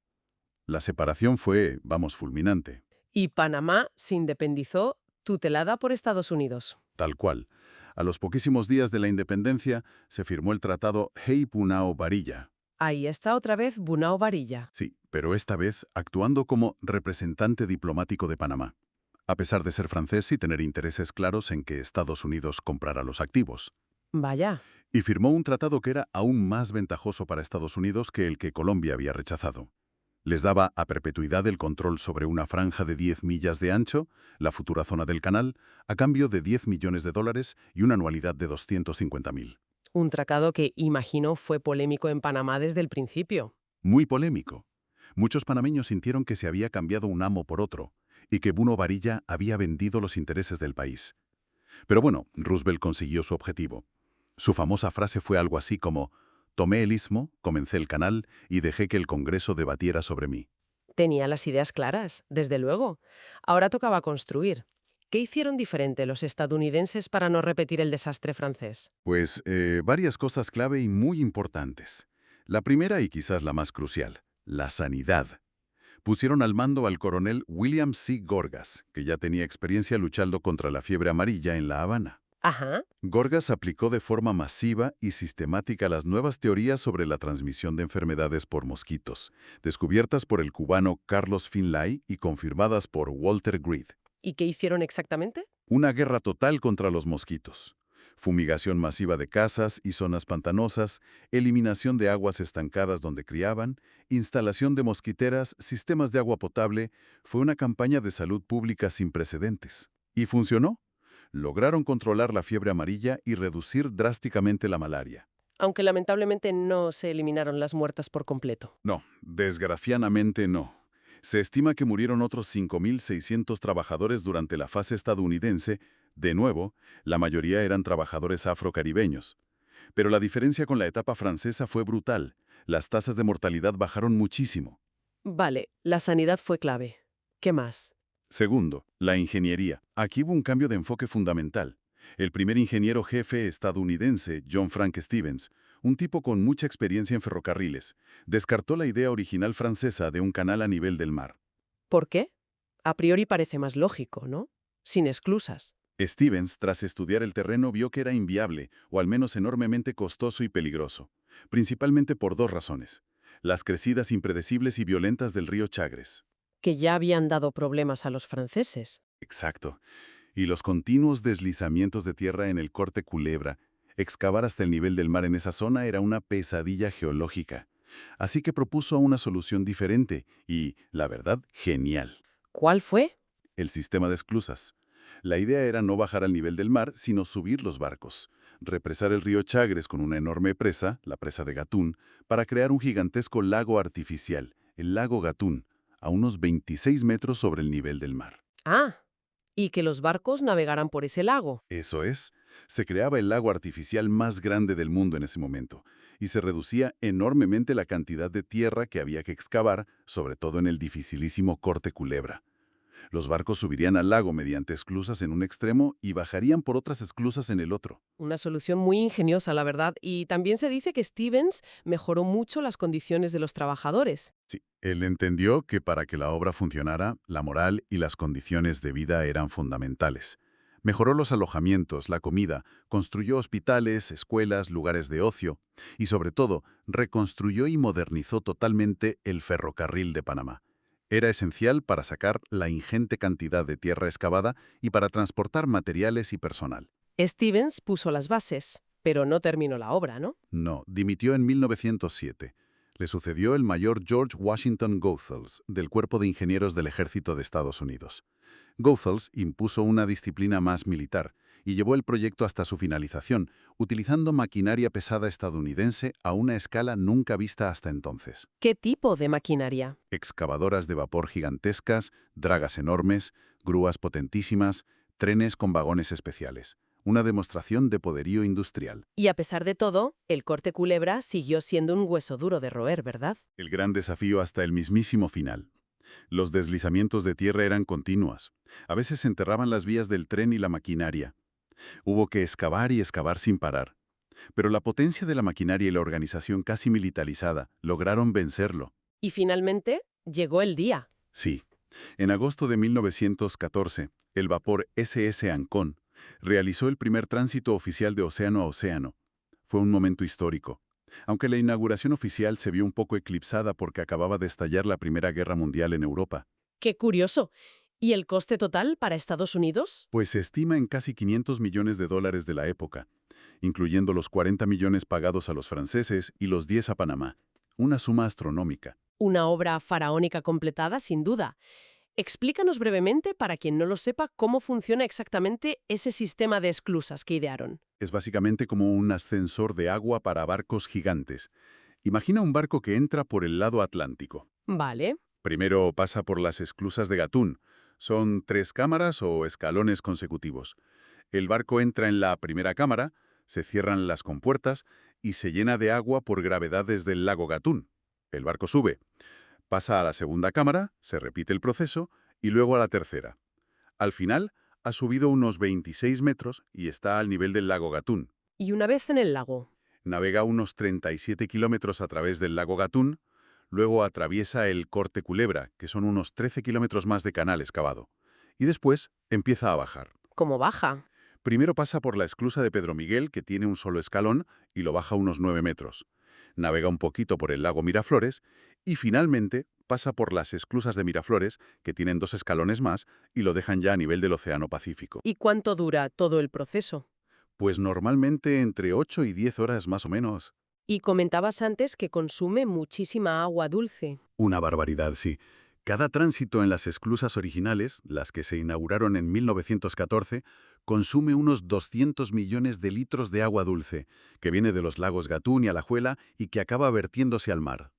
La separación fue, vamos, fulminante. Y Panamá se independizó tutelada por Estados Unidos. Tal cual. A los poquísimos días de la independencia se firmó el tratado Hey-Punao-Varilla. Ahí está otra vez Bunao Varilla. Sí, pero esta vez actuando como representante diplomático de Panamá, a pesar de ser francés y tener intereses claros en que Estados Unidos comprara los activos. Vaya. Y firmó un tratado que era aún más ventajoso para Estados Unidos que el que Colombia había rechazado. Les daba a perpetuidad el control sobre una franja de 10 millas de ancho, la futura zona del canal, a cambio de $10 millones y una anualidad de 250.000. Un tratado que, imagino, fue polémico en Panamá desde el principio. Muy polémico. Muchos panameños sintieron que se había cambiado un amo por otro y que Bunao Varilla había vendido los intereses del país. Pero bueno, Roosevelt consiguió su objetivo. Su famosa frase fue algo así como: «Tomé el istmo, comencé el canal y dejé que el Congreso debatiera sobre mí». Tenía las ideas claras, desde luego. Ahora tocaba construir. ¿Qué hicieron diferente los estadounidenses para no repetir el desastre francés? Pues varias cosas clave y muy importantes. La primera y quizás la más crucial, la sanidad. Pusieron al mando al coronel William C. Gorgas, que ya tenía experiencia luchando contra la fiebre amarilla en La Habana. Ajá. Gorgas aplicó de forma masiva y sistemática las nuevas teorías sobre la transmisión de enfermedades por mosquitos, descubiertas por el cubano Carlos Finlay y confirmadas por Walter Reed. ¿Y qué hicieron exactamente? Una guerra total contra los mosquitos. Fumigación masiva de casas y zonas pantanosas, eliminación de aguas estancadas donde criaban, instalación de mosquiteras, sistemas de agua potable. Fue una campaña de salud pública sin precedentes. ¿Y funcionó? Lograron controlar la fiebre amarilla y reducir drásticamente la malaria. Aunque lamentablemente no se eliminaron las muertas por completo. No, desgraciadamente no. Se estima que murieron otros 5.600 trabajadores durante la fase estadounidense. De nuevo, la mayoría eran trabajadores afrocaribeños. Pero la diferencia con la etapa francesa fue brutal. Las tasas de mortalidad bajaron muchísimo. Vale, la sanidad fue clave. ¿Qué más? Segundo, la ingeniería. Aquí hubo un cambio de enfoque fundamental. El primer ingeniero jefe estadounidense, John Frank Stevens, un tipo con mucha experiencia en ferrocarriles, descartó la idea original francesa de un canal a nivel del mar. ¿Por qué? A priori parece más lógico, ¿no? Sin esclusas. Stevens, tras estudiar el terreno, vio que era inviable, o al menos enormemente costoso y peligroso, principalmente por dos razones: las crecidas impredecibles y violentas del río Chagres. Que ya habían dado problemas a los franceses. Exacto. Y los continuos deslizamientos de tierra en el corte Culebra. Excavar hasta el nivel del mar en esa zona era una pesadilla geológica. Así que propuso una solución diferente y, la verdad, genial: ¿Cuál fue? el sistema de esclusas. La idea era no bajar al nivel del mar, sino subir los barcos, represar el río Chagres con una enorme presa, la presa de Gatún, para crear un gigantesco lago artificial, el lago Gatún, a unos 26 metros sobre el nivel del mar. Ah, y que los barcos navegaran por ese lago. Eso es, se creaba el lago artificial más grande del mundo en ese momento, y se reducía enormemente la cantidad de tierra que había que excavar, sobre todo en el dificilísimo corte Culebra. Los barcos subirían al lago mediante esclusas en un extremo y bajarían por otras esclusas en el otro. Una solución muy ingeniosa, la verdad. Y también se dice que Stevens mejoró mucho las condiciones de los trabajadores. Sí, él entendió que para que la obra funcionara, la moral y las condiciones de vida eran fundamentales. Mejoró los alojamientos, la comida, construyó hospitales, escuelas, lugares de ocio y, sobre todo, reconstruyó y modernizó totalmente el ferrocarril de Panamá. Era esencial para sacar la ingente cantidad de tierra excavada y para transportar materiales y personal. Stevens puso las bases, pero no terminó la obra, ¿no? No, dimitió en 1907. Le sucedió el mayor George Washington Goethals, del Cuerpo de Ingenieros del Ejército de Estados Unidos. Goethals impuso una disciplina más militar y llevó el proyecto hasta su finalización, utilizando maquinaria pesada estadounidense a una escala nunca vista hasta entonces. ¿Qué tipo de maquinaria? Excavadoras de vapor gigantescas, dragas enormes, grúas potentísimas, trenes con vagones especiales. Una demostración de poderío industrial. Y a pesar de todo, el corte Culebra siguió siendo un hueso duro de roer, ¿verdad? El gran desafío hasta el mismísimo final. Los deslizamientos de tierra eran continuos. A veces enterraban las vías del tren y la maquinaria. Hubo que excavar y excavar sin parar. Pero la potencia de la maquinaria y la organización casi militarizada lograron vencerlo. Y finalmente llegó el día. Sí. En agosto de 1914, el vapor SS Ancón realizó el primer tránsito oficial de océano a océano. Fue un momento histórico. Aunque la inauguración oficial se vio un poco eclipsada porque acababa de estallar la Primera Guerra Mundial en Europa, ¡Qué curioso! ¿Y el coste total para Estados Unidos? pues se estima en casi 500 millones de dólares de la época, incluyendo los 40 millones pagados a los franceses y los 10 a Panamá. Una suma astronómica. Una obra faraónica completada, sin duda. Explícanos brevemente, para quien no lo sepa, cómo funciona exactamente ese sistema de esclusas que idearon. Es básicamente como un ascensor de agua para barcos gigantes. Imagina un barco que entra por el lado Atlántico. Vale. Primero pasa por las esclusas de Gatún. Son 3 cámaras o escalones consecutivos. El barco entra en la primera cámara, se cierran las compuertas y se llena de agua por gravedades del lago Gatún. El barco sube. Pasa a la segunda cámara, se repite el proceso, y luego a la tercera. Al final, ha subido unos 26 metros y está al nivel del lago Gatún. Y una vez en el lago. Navega unos 37 kilómetros a través del lago Gatún, luego atraviesa el Corte Culebra, que son unos 13 kilómetros más de canal excavado, y después empieza a bajar. ¿Cómo baja? Primero pasa por la esclusa de Pedro Miguel, que tiene un solo escalón, y lo baja unos 9 metros. Navega un poquito por el lago Miraflores, y finalmente pasa por las esclusas de Miraflores, que tienen 2 escalones más, y lo dejan ya a nivel del Océano Pacífico. ¿Y cuánto dura todo el proceso? Pues normalmente entre 8 y 10 horas más o menos. Y comentabas antes que consume muchísima agua dulce. Una barbaridad, sí. Cada tránsito en las esclusas originales, las que se inauguraron en 1914, consume unos 200 millones de litros de agua dulce, que viene de los lagos Gatún y Alajuela y que acaba vertiéndose al mar.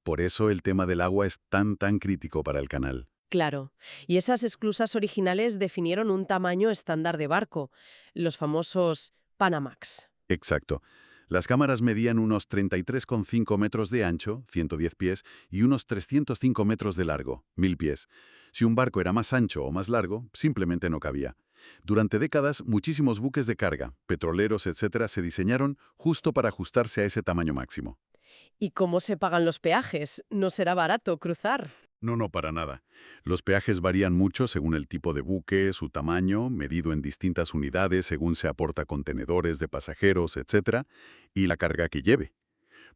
Por eso el tema del agua es tan crítico para el canal. Claro. Y esas esclusas originales definieron un tamaño estándar de barco, los famosos Panamax. Exacto. Las cámaras medían unos 33,5 metros de ancho, 110 pies, y unos 305 metros de largo, 1000 pies. Si un barco era más ancho o más largo, simplemente no cabía. Durante décadas, muchísimos buques de carga, petroleros, etcétera, se diseñaron justo para ajustarse a ese tamaño máximo. ¿Y cómo se pagan los peajes? ¿No será barato cruzar? No, para nada. Los peajes varían mucho según el tipo de buque, su tamaño, medido en distintas unidades según se aporta contenedores de pasajeros, etcétera, y la carga que lleve.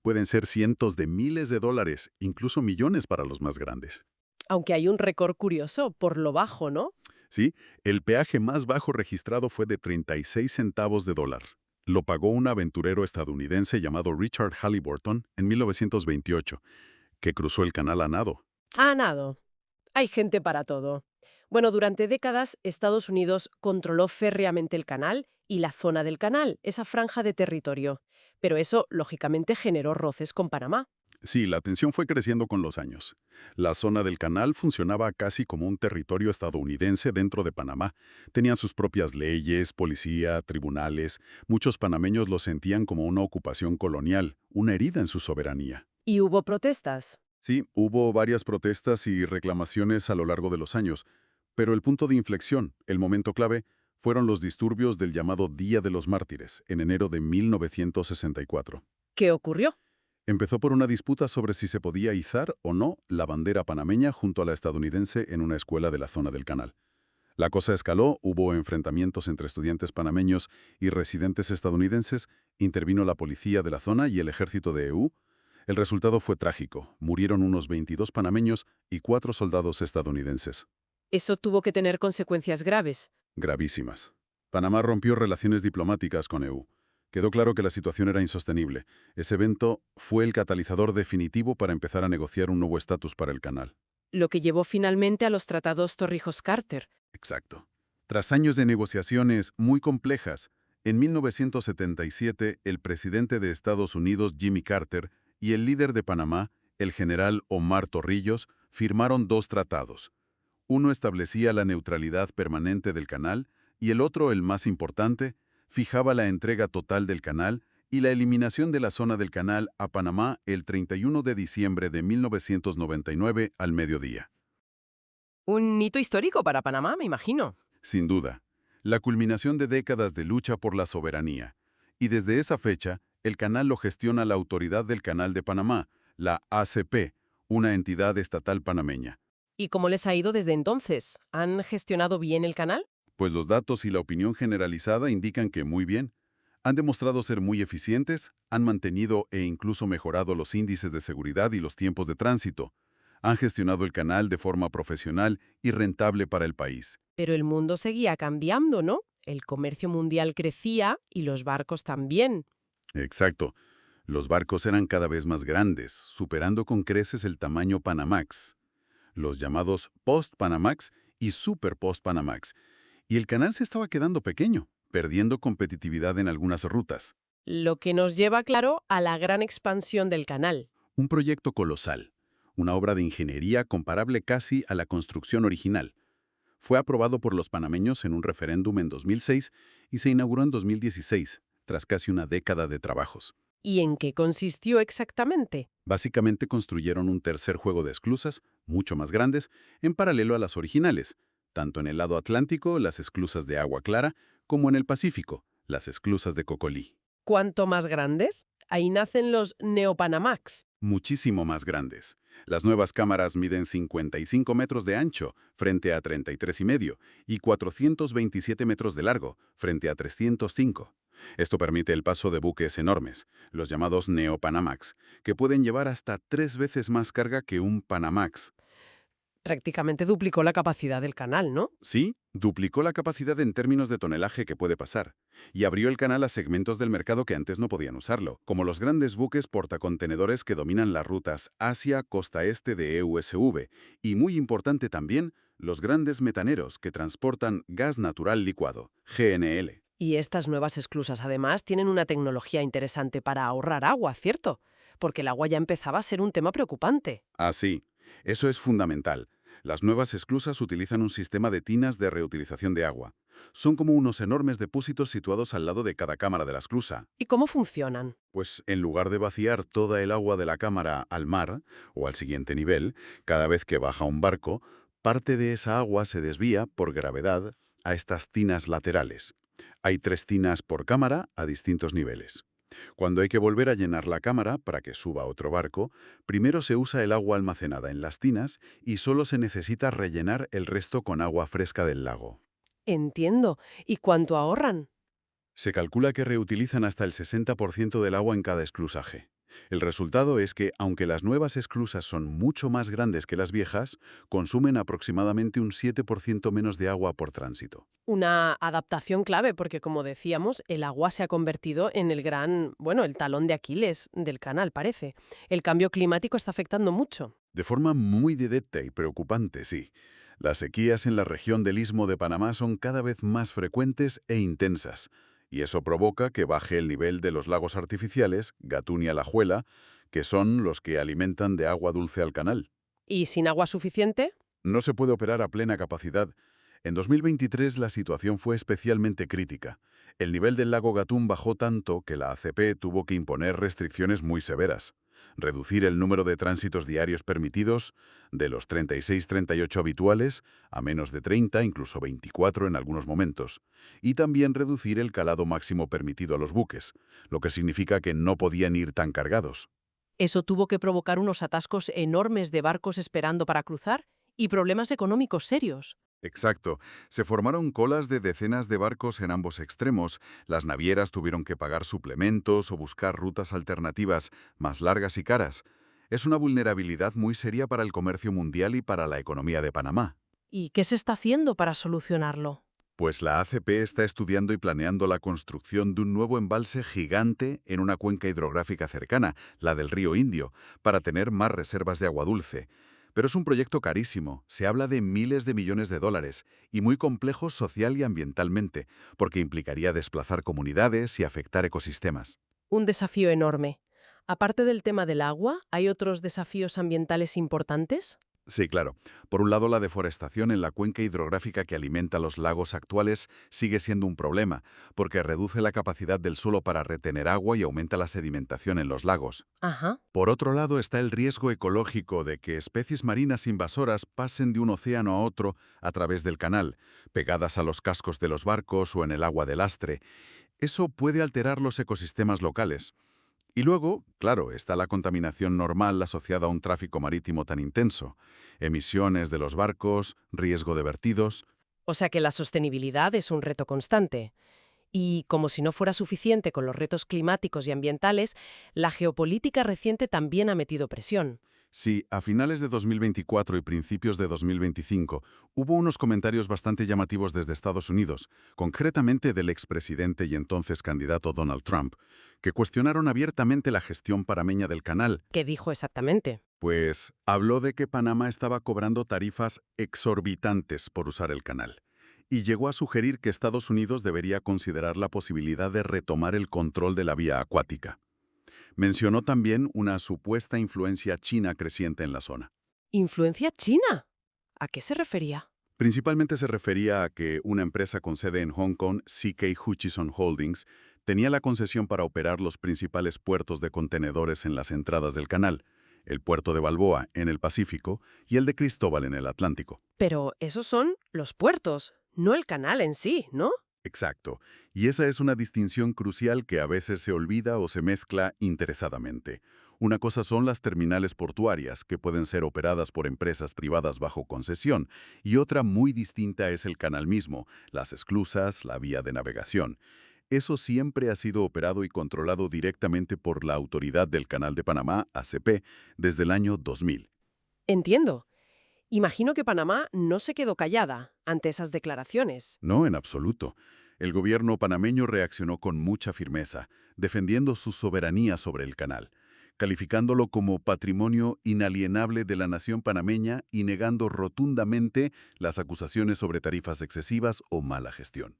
Pueden ser cientos de miles de dólares, incluso millones para los más grandes. Aunque hay un récord curioso por lo bajo, ¿no? Sí, el peaje más bajo registrado fue de 36 centavos de dólar. Lo pagó un aventurero estadounidense llamado Richard Halliburton en 1928, que cruzó el canal a nado. Ah, nado. Hay gente para todo. Bueno, durante décadas Estados Unidos controló férreamente el canal y la zona del canal, esa franja de territorio. Pero eso, lógicamente, generó roces con Panamá. Sí, la tensión fue creciendo con los años. La zona del canal funcionaba casi como un territorio estadounidense dentro de Panamá. Tenían sus propias leyes, policía, tribunales. Muchos panameños lo sentían como una ocupación colonial, una herida en su soberanía. ¿Y hubo protestas? Sí, hubo varias protestas y reclamaciones a lo largo de los años, pero el punto de inflexión, el momento clave, fueron los disturbios del llamado Día de los Mártires, en enero de 1964. ¿Qué ocurrió? Empezó por una disputa sobre si se podía izar o no la bandera panameña junto a la estadounidense en una escuela de la zona del canal. La cosa escaló, hubo enfrentamientos entre estudiantes panameños y residentes estadounidenses, intervino la policía de la zona y el ejército de EU. El resultado fue trágico. Murieron unos 22 panameños y 4 soldados estadounidenses. Eso tuvo que tener consecuencias graves. Gravísimas. Panamá rompió relaciones diplomáticas con EU. Quedó claro que la situación era insostenible. Ese evento fue el catalizador definitivo para empezar a negociar un nuevo estatus para el canal. Lo que llevó finalmente a los tratados Torrijos-Carter. Exacto. Tras años de negociaciones muy complejas, en 1977 el presidente de Estados Unidos, Jimmy Carter, y el líder de Panamá, el general Omar Torrijos, firmaron 2 tratados. Uno establecía la neutralidad permanente del canal y el otro, el más importante, fijaba la entrega total del canal y la eliminación de la zona del canal a Panamá el 31 de diciembre de 1999 al mediodía. Un hito histórico para Panamá, me imagino. Sin duda, la culminación de décadas de lucha por la soberanía. Y desde esa fecha, el canal lo gestiona la Autoridad del Canal de Panamá, la ACP, una entidad estatal panameña. ¿Y cómo les ha ido desde entonces? ¿Han gestionado bien el canal? Pues los datos y la opinión generalizada indican que muy bien. Han demostrado ser muy eficientes, han mantenido e incluso mejorado los índices de seguridad y los tiempos de tránsito. Han gestionado el canal de forma profesional y rentable para el país. Pero el mundo seguía cambiando, ¿no? El comercio mundial crecía y los barcos también. Exacto. Los barcos eran cada vez más grandes, superando con creces el tamaño Panamax, los llamados Post-Panamax y Super Post-Panamax, y el canal se estaba quedando pequeño, perdiendo competitividad en algunas rutas. Lo que nos lleva, claro, a la gran expansión del canal. Un proyecto colosal, una obra de ingeniería comparable casi a la construcción original. Fue aprobado por los panameños en un referéndum en 2006 y se inauguró en 2016, tras casi una década de trabajos. ¿Y en qué consistió exactamente? Básicamente construyeron un tercer juego de esclusas, mucho más grandes, en paralelo a las originales, tanto en el lado Atlántico, las esclusas de Agua Clara, como en el Pacífico, las esclusas de Cocolí. ¿Cuánto más grandes? Ahí nacen los Neopanamax. Muchísimo más grandes. Las nuevas cámaras miden 55 metros de ancho, frente a 33,5, y 427 metros de largo, frente a 305. Esto permite el paso de buques enormes, los llamados Neopanamax, que pueden llevar hasta 3 veces más carga que un Panamax. Prácticamente duplicó la capacidad del canal, ¿no? Sí, duplicó la capacidad en términos de tonelaje que puede pasar, y abrió el canal a segmentos del mercado que antes no podían usarlo, como los grandes buques portacontenedores que dominan las rutas Asia-costa este de EUSV, y muy importante también, los grandes metaneros que transportan gas natural licuado, GNL. Y estas nuevas esclusas, además, tienen una tecnología interesante para ahorrar agua, ¿cierto? Porque el agua ya empezaba a ser un tema preocupante. Así, eso es fundamental. Las nuevas esclusas utilizan un sistema de tinas de reutilización de agua. Son como unos enormes depósitos situados al lado de cada cámara de la esclusa. ¿Y cómo funcionan? Pues en lugar de vaciar toda el agua de la cámara al mar o al siguiente nivel, cada vez que baja un barco, parte de esa agua se desvía por gravedad a estas tinas laterales. Hay 3 tinas por cámara a distintos niveles. Cuando hay que volver a llenar la cámara para que suba otro barco, primero se usa el agua almacenada en las tinas y solo se necesita rellenar el resto con agua fresca del lago. Entiendo. ¿Y cuánto ahorran? Se calcula que reutilizan hasta el 60% del agua en cada esclusaje. El resultado es que, aunque las nuevas esclusas son mucho más grandes que las viejas, consumen aproximadamente un 7% menos de agua por tránsito. Una adaptación clave, porque como decíamos, el agua se ha convertido en el gran, bueno, el talón de Aquiles del canal, parece. El cambio climático está afectando mucho. De forma muy directa y preocupante, sí. Las sequías en la región del Istmo de Panamá son cada vez más frecuentes e intensas, y eso provoca que baje el nivel de los lagos artificiales, Gatún y Alajuela, que son los que alimentan de agua dulce al canal. ¿Y sin agua suficiente? No se puede operar a plena capacidad. En 2023 la situación fue especialmente crítica. El nivel del lago Gatún bajó tanto que la ACP tuvo que imponer restricciones muy severas. Reducir el número de tránsitos diarios permitidos de los 36-38 habituales a menos de 30, incluso 24 en algunos momentos. Y también reducir el calado máximo permitido a los buques, lo que significa que no podían ir tan cargados. Eso tuvo que provocar unos atascos enormes de barcos esperando para cruzar y problemas económicos serios. Exacto. Se formaron colas de decenas de barcos en ambos extremos. Las navieras tuvieron que pagar suplementos o buscar rutas alternativas más largas y caras. Es una vulnerabilidad muy seria para el comercio mundial y para la economía de Panamá. ¿Y qué se está haciendo para solucionarlo? Pues la ACP está estudiando y planeando la construcción de un nuevo embalse gigante en una cuenca hidrográfica cercana, la del río Indio, para tener más reservas de agua dulce. Pero es un proyecto carísimo, se habla de miles de millones de dólares, y muy complejo social y ambientalmente, porque implicaría desplazar comunidades y afectar ecosistemas. Un desafío enorme. Aparte del tema del agua, ¿hay otros desafíos ambientales importantes? Sí, claro. Por un lado, la deforestación en la cuenca hidrográfica que alimenta los lagos actuales sigue siendo un problema, porque reduce la capacidad del suelo para retener agua y aumenta la sedimentación en los lagos. Ajá. Por otro lado, está el riesgo ecológico de que especies marinas invasoras pasen de un océano a otro a través del canal, pegadas a los cascos de los barcos o en el agua de lastre. Eso puede alterar los ecosistemas locales. Y luego, claro, está la contaminación normal asociada a un tráfico marítimo tan intenso. Emisiones de los barcos, riesgo de vertidos. O sea que la sostenibilidad es un reto constante. Y como si no fuera suficiente con los retos climáticos y ambientales, la geopolítica reciente también ha metido presión. Sí, a finales de 2024 y principios de 2025 hubo unos comentarios bastante llamativos desde Estados Unidos, concretamente del expresidente y entonces candidato Donald Trump, que cuestionaron abiertamente la gestión panameña del canal. ¿Qué dijo exactamente? Pues habló de que Panamá estaba cobrando tarifas exorbitantes por usar el canal, y llegó a sugerir que Estados Unidos debería considerar la posibilidad de retomar el control de la vía acuática. Mencionó también una supuesta influencia china creciente en la zona. ¿Influencia china? ¿A qué se refería? Principalmente se refería a que una empresa con sede en Hong Kong, CK Hutchison Holdings, tenía la concesión para operar los principales puertos de contenedores en las entradas del canal, el puerto de Balboa en el Pacífico y el de Cristóbal en el Atlántico. Pero esos son los puertos, no el canal en sí, ¿no? Exacto. Y esa es una distinción crucial que a veces se olvida o se mezcla interesadamente. Una cosa son las terminales portuarias, que pueden ser operadas por empresas privadas bajo concesión, y otra muy distinta es el canal mismo, las esclusas, la vía de navegación. Eso siempre ha sido operado y controlado directamente por la Autoridad del Canal de Panamá, ACP, desde el año 2000. Entiendo. Imagino que Panamá no se quedó callada ante esas declaraciones. No, en absoluto. El gobierno panameño reaccionó con mucha firmeza, defendiendo su soberanía sobre el canal, calificándolo como patrimonio inalienable de la nación panameña y negando rotundamente las acusaciones sobre tarifas excesivas o mala gestión.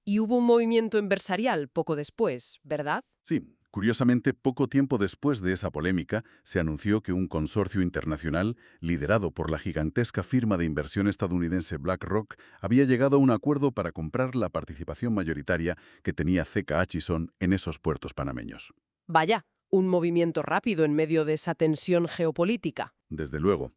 Y hubo un movimiento empresarial poco después, ¿verdad? Sí, curiosamente, poco tiempo después de esa polémica, se anunció que un consorcio internacional, liderado por la gigantesca firma de inversión estadounidense BlackRock, había llegado a un acuerdo para comprar la participación mayoritaria que tenía CK Hutchison en esos puertos panameños. Vaya, un movimiento rápido en medio de esa tensión geopolítica. Desde luego.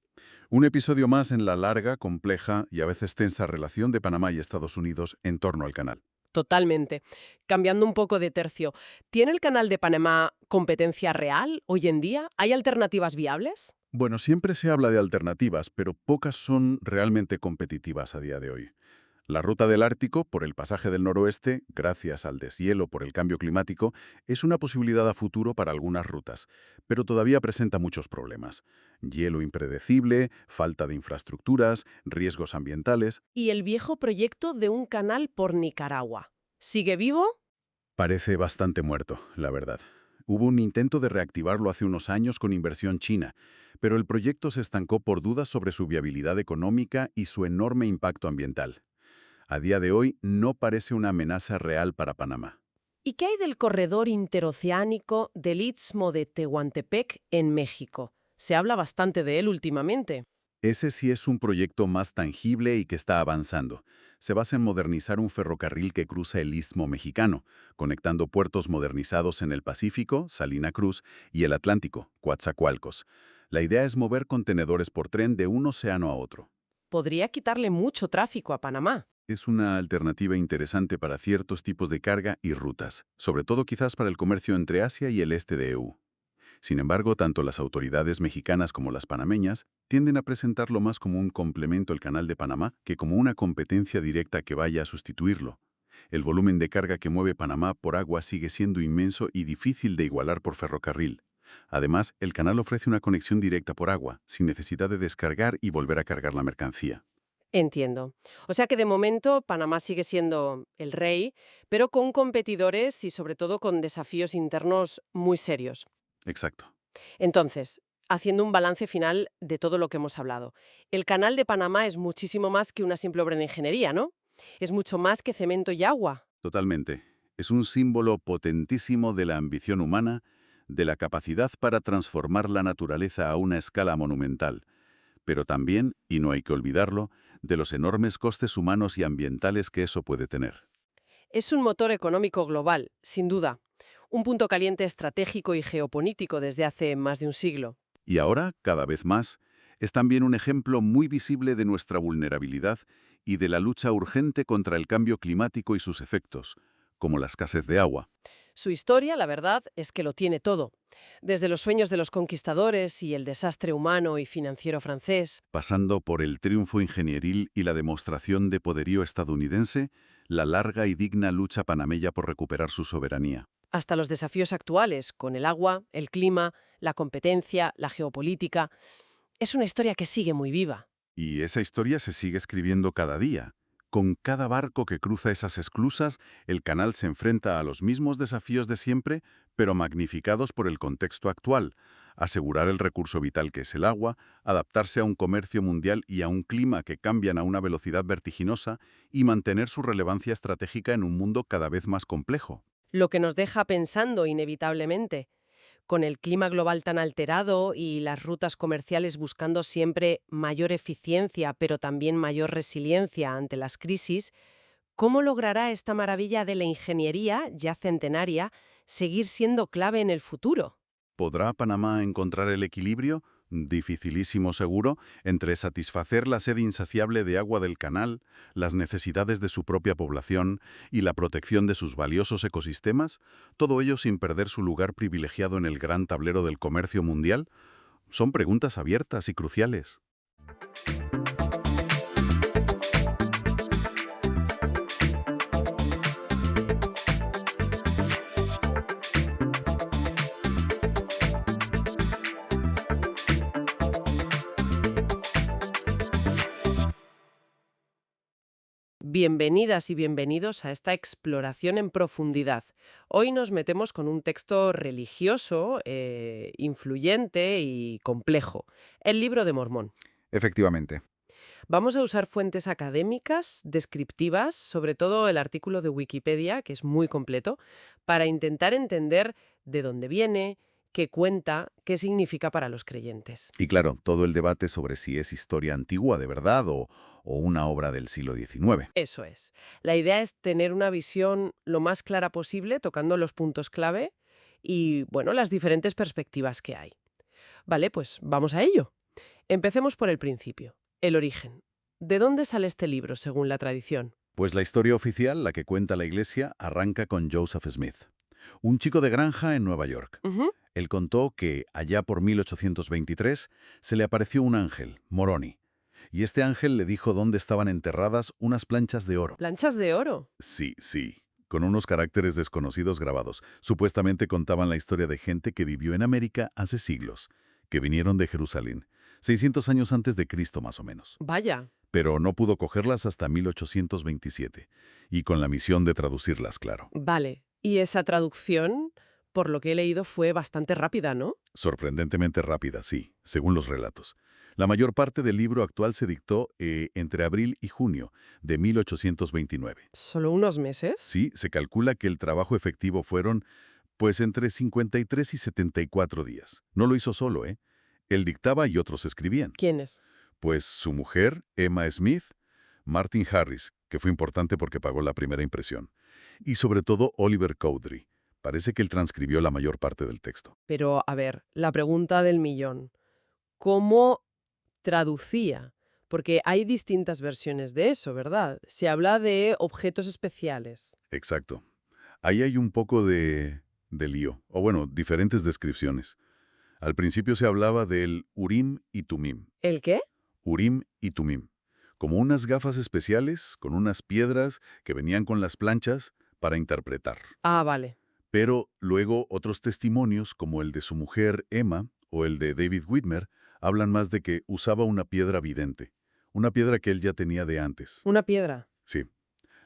Un episodio más en la larga, compleja y a veces tensa relación de Panamá y Estados Unidos en torno al canal. Totalmente. Cambiando un poco de tercio, ¿tiene el canal de Panamá competencia real hoy en día? ¿Hay alternativas viables? Bueno, siempre se habla de alternativas, pero pocas son realmente competitivas a día de hoy. La ruta del Ártico, por el pasaje del noroeste, gracias al deshielo por el cambio climático, es una posibilidad a futuro para algunas rutas, pero todavía presenta muchos problemas. Hielo impredecible, falta de infraestructuras, riesgos ambientales. ¿Y el viejo proyecto de un canal por Nicaragua? ¿Sigue vivo? Parece bastante muerto, la verdad. Hubo un intento de reactivarlo hace unos años con inversión china, pero el proyecto se estancó por dudas sobre su viabilidad económica y su enorme impacto ambiental. A día de hoy no parece una amenaza real para Panamá. ¿Y qué hay del corredor interoceánico del Istmo de Tehuantepec en México? Se habla bastante de él últimamente. Ese sí es un proyecto más tangible y que está avanzando. Se basa en modernizar un ferrocarril que cruza el Istmo Mexicano, conectando puertos modernizados en el Pacífico, Salina Cruz, y el Atlántico, Coatzacoalcos. La idea es mover contenedores por tren de un océano a otro. Podría quitarle mucho tráfico a Panamá. Es una alternativa interesante para ciertos tipos de carga y rutas, sobre todo quizás para el comercio entre Asia y el este de EU. Sin embargo, tanto las autoridades mexicanas como las panameñas tienden a presentarlo más como un complemento al Canal de Panamá que como una competencia directa que vaya a sustituirlo. El volumen de carga que mueve Panamá por agua sigue siendo inmenso y difícil de igualar por ferrocarril. Además, el canal ofrece una conexión directa por agua, sin necesidad de descargar y volver a cargar la mercancía. Entiendo. O sea que de momento Panamá sigue siendo el rey, pero con competidores y sobre todo con desafíos internos muy serios. Exacto. Entonces, haciendo un balance final de todo lo que hemos hablado, el canal de Panamá es muchísimo más que una simple obra de ingeniería, ¿no? Es mucho más que cemento y agua. Totalmente. Es un símbolo potentísimo de la ambición humana, de la capacidad para transformar la naturaleza a una escala monumental. pero también, y no hay que olvidarlo, de los enormes costes humanos y ambientales que eso puede tener. Es un motor económico global, sin duda. Un punto caliente estratégico y geopolítico desde hace más de un siglo. Y ahora, cada vez más, es también un ejemplo muy visible de nuestra vulnerabilidad y de la lucha urgente contra el cambio climático y sus efectos, como la escasez de agua. Su historia, la verdad, es que lo tiene todo. Desde los sueños de los conquistadores y el desastre humano y financiero francés, Pasando por el triunfo ingenieril y la demostración de poderío estadounidense, la larga y digna lucha panameña por recuperar su soberanía. hasta los desafíos actuales, con el agua, el clima, la competencia, la geopolítica, es una historia que sigue muy viva. Y esa historia se sigue escribiendo cada día. Con cada barco que cruza esas esclusas, el canal se enfrenta a los mismos desafíos de siempre, pero magnificados por el contexto actual. Asegurar el recurso vital que es el agua, adaptarse a un comercio mundial y a un clima que cambian a una velocidad vertiginosa y mantener su relevancia estratégica en un mundo cada vez más complejo. Lo que nos deja pensando inevitablemente, con el clima global tan alterado y las rutas comerciales buscando siempre mayor eficiencia, pero también mayor resiliencia ante las crisis, ¿cómo logrará esta maravilla de la ingeniería, ya centenaria, seguir siendo clave en el futuro? ¿Podrá Panamá encontrar el equilibrio, dificilísimo seguro, entre satisfacer la sed insaciable de agua del canal, las necesidades de su propia población y la protección de sus valiosos ecosistemas? ¿Todo ello sin perder su lugar privilegiado en el gran tablero del comercio mundial? Son preguntas abiertas y cruciales. Bienvenidas y bienvenidos a esta exploración en profundidad. Hoy nos metemos con un texto religioso, influyente y complejo, el Libro de Mormón. Efectivamente. Vamos a usar fuentes académicas, descriptivas, sobre todo el artículo de Wikipedia, que es muy completo, para intentar entender de dónde viene, qué cuenta, qué significa para los creyentes. Y claro, todo el debate sobre si es historia antigua de verdad o una obra del siglo XIX. Eso es. La idea es tener una visión lo más clara posible, tocando los puntos clave y, bueno, las diferentes perspectivas que hay. Vale, pues vamos a ello. Empecemos por el principio, el origen. ¿De dónde sale este libro, según la tradición? Pues la historia oficial, la que cuenta la iglesia, arranca con Joseph Smith, un chico de granja en Nueva York. Ujú. Él contó que, allá por 1823, se le apareció un ángel, Moroni, y este ángel le dijo dónde estaban enterradas unas planchas de oro. Planchas de oro. Sí, sí, con unos caracteres desconocidos grabados. Supuestamente contaban la historia de gente que vivió en América hace siglos, que vinieron de Jerusalén, 600 años antes de Cristo más o menos. Vaya. Pero no pudo cogerlas hasta 1827, y con la misión de traducirlas, claro. Vale. Y esa traducción, por lo que he leído, fue bastante rápida, ¿no? Sorprendentemente rápida, sí, según los relatos. La mayor parte del libro actual se dictó entre abril y junio de 1829. ¿Solo unos meses? Sí, se calcula que el trabajo efectivo fueron, pues, entre 53 y 74 días. No lo hizo solo, ¿eh? Él dictaba y otros escribían. ¿Quiénes? Pues su mujer, Emma Smith, Martin Harris, que fue importante porque pagó la primera impresión, y sobre todo Oliver Cowdery. Parece que él transcribió la mayor parte del texto. Pero, a ver, la pregunta del millón. ¿Cómo traducía? Porque hay distintas versiones de eso, ¿verdad? Se habla de objetos especiales. Exacto. Ahí hay un poco de lío, o bueno, diferentes descripciones. Al principio se hablaba del Urim y Tumim. ¿El qué? Urim y Tumim. Como unas gafas especiales con unas piedras que venían con las planchas para interpretar. Ah, vale. Pero luego otros testimonios, como el de su mujer Emma o el de David Whitmer, hablan más de que usaba una piedra vidente, una piedra que él ya tenía de antes. Una piedra. Sí,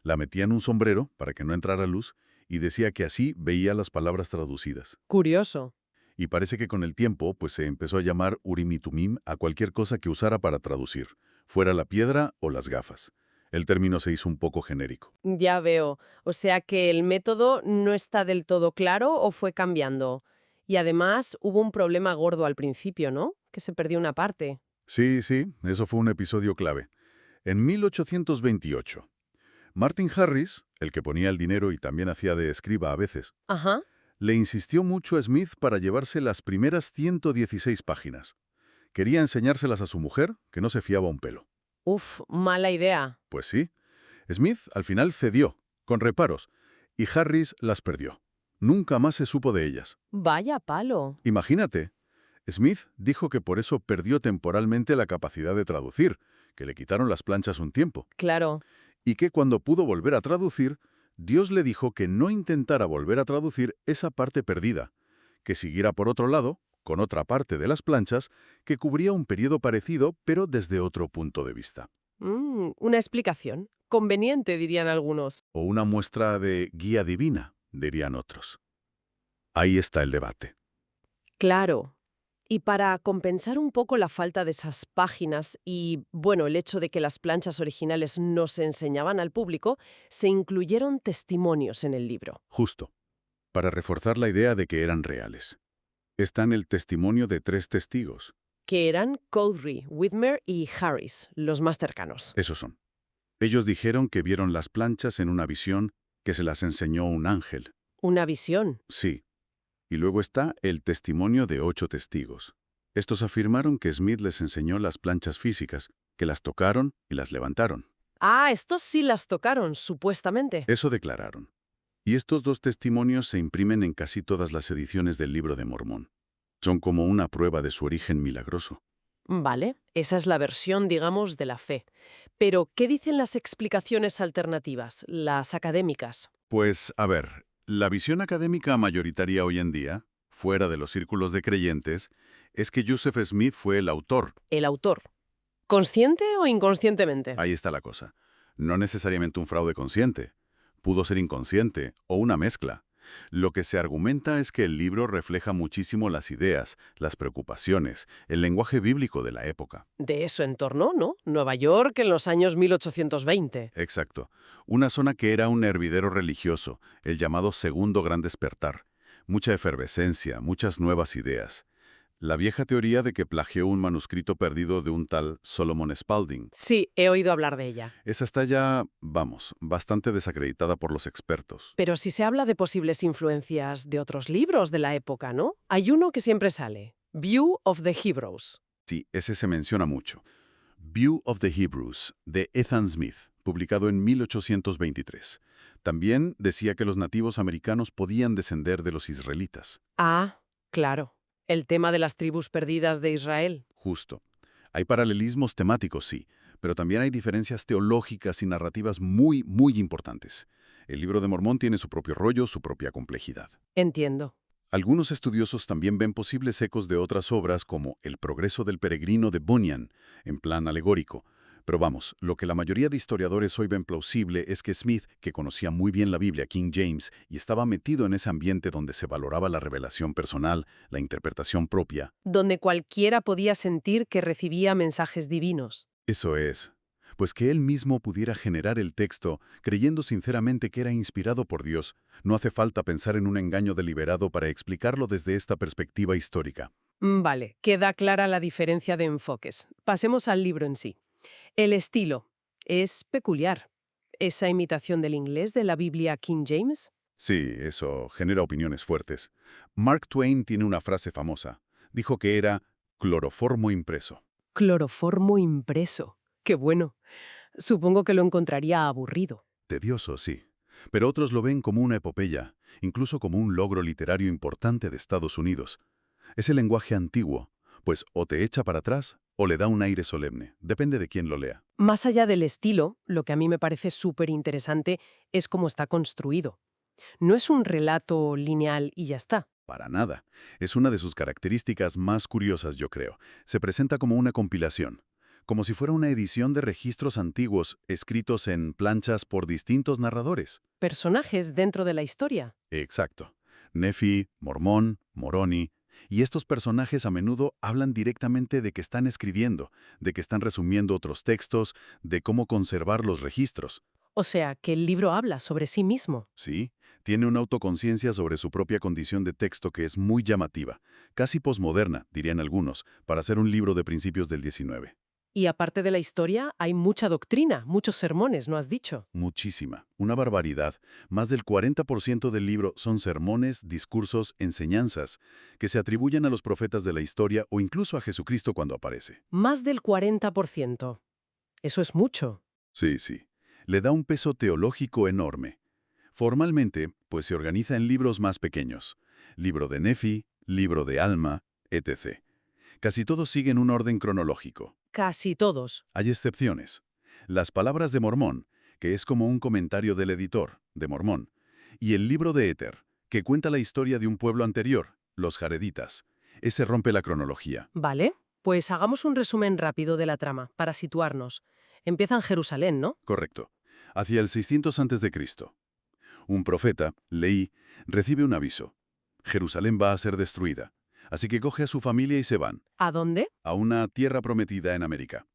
la metía en un sombrero para que no entrara luz y decía que así veía las palabras traducidas. Curioso. Y parece que con el tiempo pues se empezó a llamar Urim y Tumim a cualquier cosa que usara para traducir, fuera la piedra o las gafas. El término se hizo un poco genérico. Ya veo. O sea que el método no está del todo claro o fue cambiando. Y además hubo un problema gordo al principio, ¿no? Que se perdió una parte. Sí, sí, eso fue un episodio clave. En 1828, Martin Harris, el que ponía el dinero y también hacía de escriba a veces, Ajá. le insistió mucho a Smith para llevarse las primeras 116 páginas. Quería enseñárselas a su mujer, que no se fiaba un pelo. Uf, mala idea. Pues sí, Smith al final cedió, con reparos, y Harris las perdió. Nunca más se supo de ellas. Vaya palo. Imagínate, Smith dijo que por eso perdió temporalmente la capacidad de traducir, que le quitaron las planchas un tiempo, Claro. y que cuando pudo volver a traducir, Dios le dijo que no intentara volver a traducir esa parte perdida, que siguiera por otro lado, con otra parte de las planchas, que cubría un periodo parecido, pero desde otro punto de vista. Una explicación. Conveniente, dirían algunos. O una muestra de guía divina, dirían otros. Ahí está el debate. Claro. Y para compensar un poco la falta de esas páginas y, bueno, el hecho de que las planchas originales no se enseñaban al público, se incluyeron testimonios en el libro. Justo, para reforzar la idea de que eran reales. Está en el testimonio de 3 testigos. Que eran Cowdery, Whitmer y Harris, los más cercanos. Esos son. Ellos dijeron que vieron las planchas en una visión que se las enseñó un ángel. Una visión. Sí. Y luego está el testimonio de 8 testigos. Estos afirmaron que Smith les enseñó las planchas físicas, que las tocaron y las levantaron. Ah, estos sí las tocaron, supuestamente. Eso declararon. Y estos 2 testimonios se imprimen en casi todas las ediciones del Libro de Mormón. Son como una prueba de su origen milagroso. Vale, esa es la versión, digamos, de la fe. Pero, ¿qué dicen las explicaciones alternativas, las académicas? Pues, a ver, la visión académica mayoritaria hoy en día, fuera de los círculos de creyentes, es que Joseph Smith fue el autor. El autor. ¿Consciente o inconscientemente? Ahí está la cosa. No necesariamente un fraude consciente. Pudo ser inconsciente o una mezcla. Lo que se argumenta es que el libro refleja muchísimo las ideas, las preocupaciones, el lenguaje bíblico de la época. De eso entorno, ¿no? Nueva York en los años 1820. Exacto. Una zona que era un hervidero religioso, el llamado Segundo Gran Despertar. Mucha efervescencia, muchas nuevas ideas. La vieja teoría de que plagió un manuscrito perdido de un tal Solomon Spalding. Sí, he oído hablar de ella. Esa está ya, vamos, bastante desacreditada por los expertos. Pero si se habla de posibles influencias de otros libros de la época, ¿no? Hay uno que siempre sale, View of the Hebrews. Sí, ese se menciona mucho. View of the Hebrews, de Ethan Smith, publicado en 1823. También decía que los nativos americanos podían descender de los israelitas. Ah, claro. El tema de las tribus perdidas de Israel. Justo. Hay paralelismos temáticos, sí, pero también hay diferencias teológicas y narrativas muy, muy importantes. El Libro de Mormón tiene su propio rollo, su propia complejidad. Entiendo. Algunos estudiosos también ven posibles ecos de otras obras como El progreso del peregrino de Bunyan, en plan alegórico. Pero vamos, lo que la mayoría de historiadores hoy ven plausible es que Smith, que conocía muy bien la Biblia King James y estaba metido en ese ambiente donde se valoraba la revelación personal, la interpretación propia. Donde cualquiera podía sentir que recibía mensajes divinos. Eso es. Pues que él mismo pudiera generar el texto creyendo sinceramente que era inspirado por Dios, no hace falta pensar en un engaño deliberado para explicarlo desde esta perspectiva histórica. Vale, queda clara la diferencia de enfoques. Pasemos al libro en sí. El estilo es peculiar. ¿Esa imitación del inglés de la Biblia King James? Sí, eso genera opiniones fuertes. Mark Twain tiene una frase famosa. Dijo que era cloroformo impreso. Cloroformo impreso. Qué bueno. Supongo que lo encontraría aburrido. Tedioso, sí. Pero otros lo ven como una epopeya, incluso como un logro literario importante de Estados Unidos. Es el lenguaje antiguo, pues o te echa para atrás o le da un aire solemne, depende de quién lo lea. Más allá del estilo, lo que a mí me parece súper interesante es cómo está construido. No es un relato lineal y ya está. Para nada. Es una de sus características más curiosas, yo creo. Se presenta como una compilación, como si fuera una edición de registros antiguos escritos en planchas por distintos narradores. Personajes dentro de la historia. Exacto. Nefi, Mormón, Moroni. Y estos personajes a menudo hablan directamente de que están escribiendo, de que están resumiendo otros textos, de cómo conservar los registros. O sea, que el libro habla sobre sí mismo. ¿Sí? Tiene una autoconciencia sobre su propia condición de texto que es muy llamativa, casi posmoderna, dirían algunos, para ser un libro de principios del 19. Y aparte de la historia, hay mucha doctrina, muchos sermones, ¿no has dicho? Muchísima, una barbaridad. Más del 40% del libro son sermones, discursos, enseñanzas, que se atribuyen a los profetas de la historia o incluso a Jesucristo cuando aparece. Más del 40%. Eso es mucho. Sí, sí. Le da un peso teológico enorme. Formalmente, pues se organiza en libros más pequeños. Libro de Nefi, libro de Alma, etc. Casi todos siguen un orden cronológico. Casi todos. Hay excepciones. Las palabras de Mormón, que es como un comentario del editor, de Mormón, y el libro de Éter, que cuenta la historia de un pueblo anterior, los Jareditas. Ese rompe la cronología. Vale, pues hagamos un resumen rápido de la trama, para situarnos. Empieza en Jerusalén, ¿no? Correcto. Hacia el 600 a.C. Un profeta, Leí, recibe un aviso. Jerusalén va a ser destruida. Así que coge a su familia y se van, ¿A dónde? a una tierra prometida en América.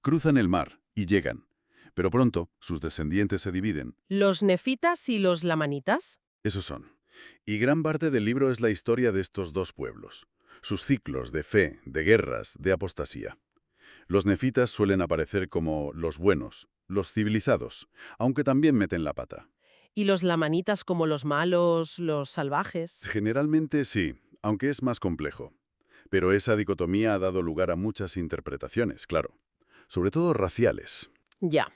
Cruzan el mar y llegan. Pero pronto, sus descendientes se dividen. ¿Los nefitas y los lamanitas? Esos son. Y gran parte del libro es la historia de estos dos pueblos. Sus ciclos de fe, de guerras, de apostasía. Los nefitas suelen aparecer como los buenos, los civilizados, aunque también meten la pata. ¿Y los lamanitas como los malos, los salvajes? Generalmente sí, aunque es más complejo. Pero esa dicotomía ha dado lugar a muchas interpretaciones, claro. Sobre todo raciales, Ya.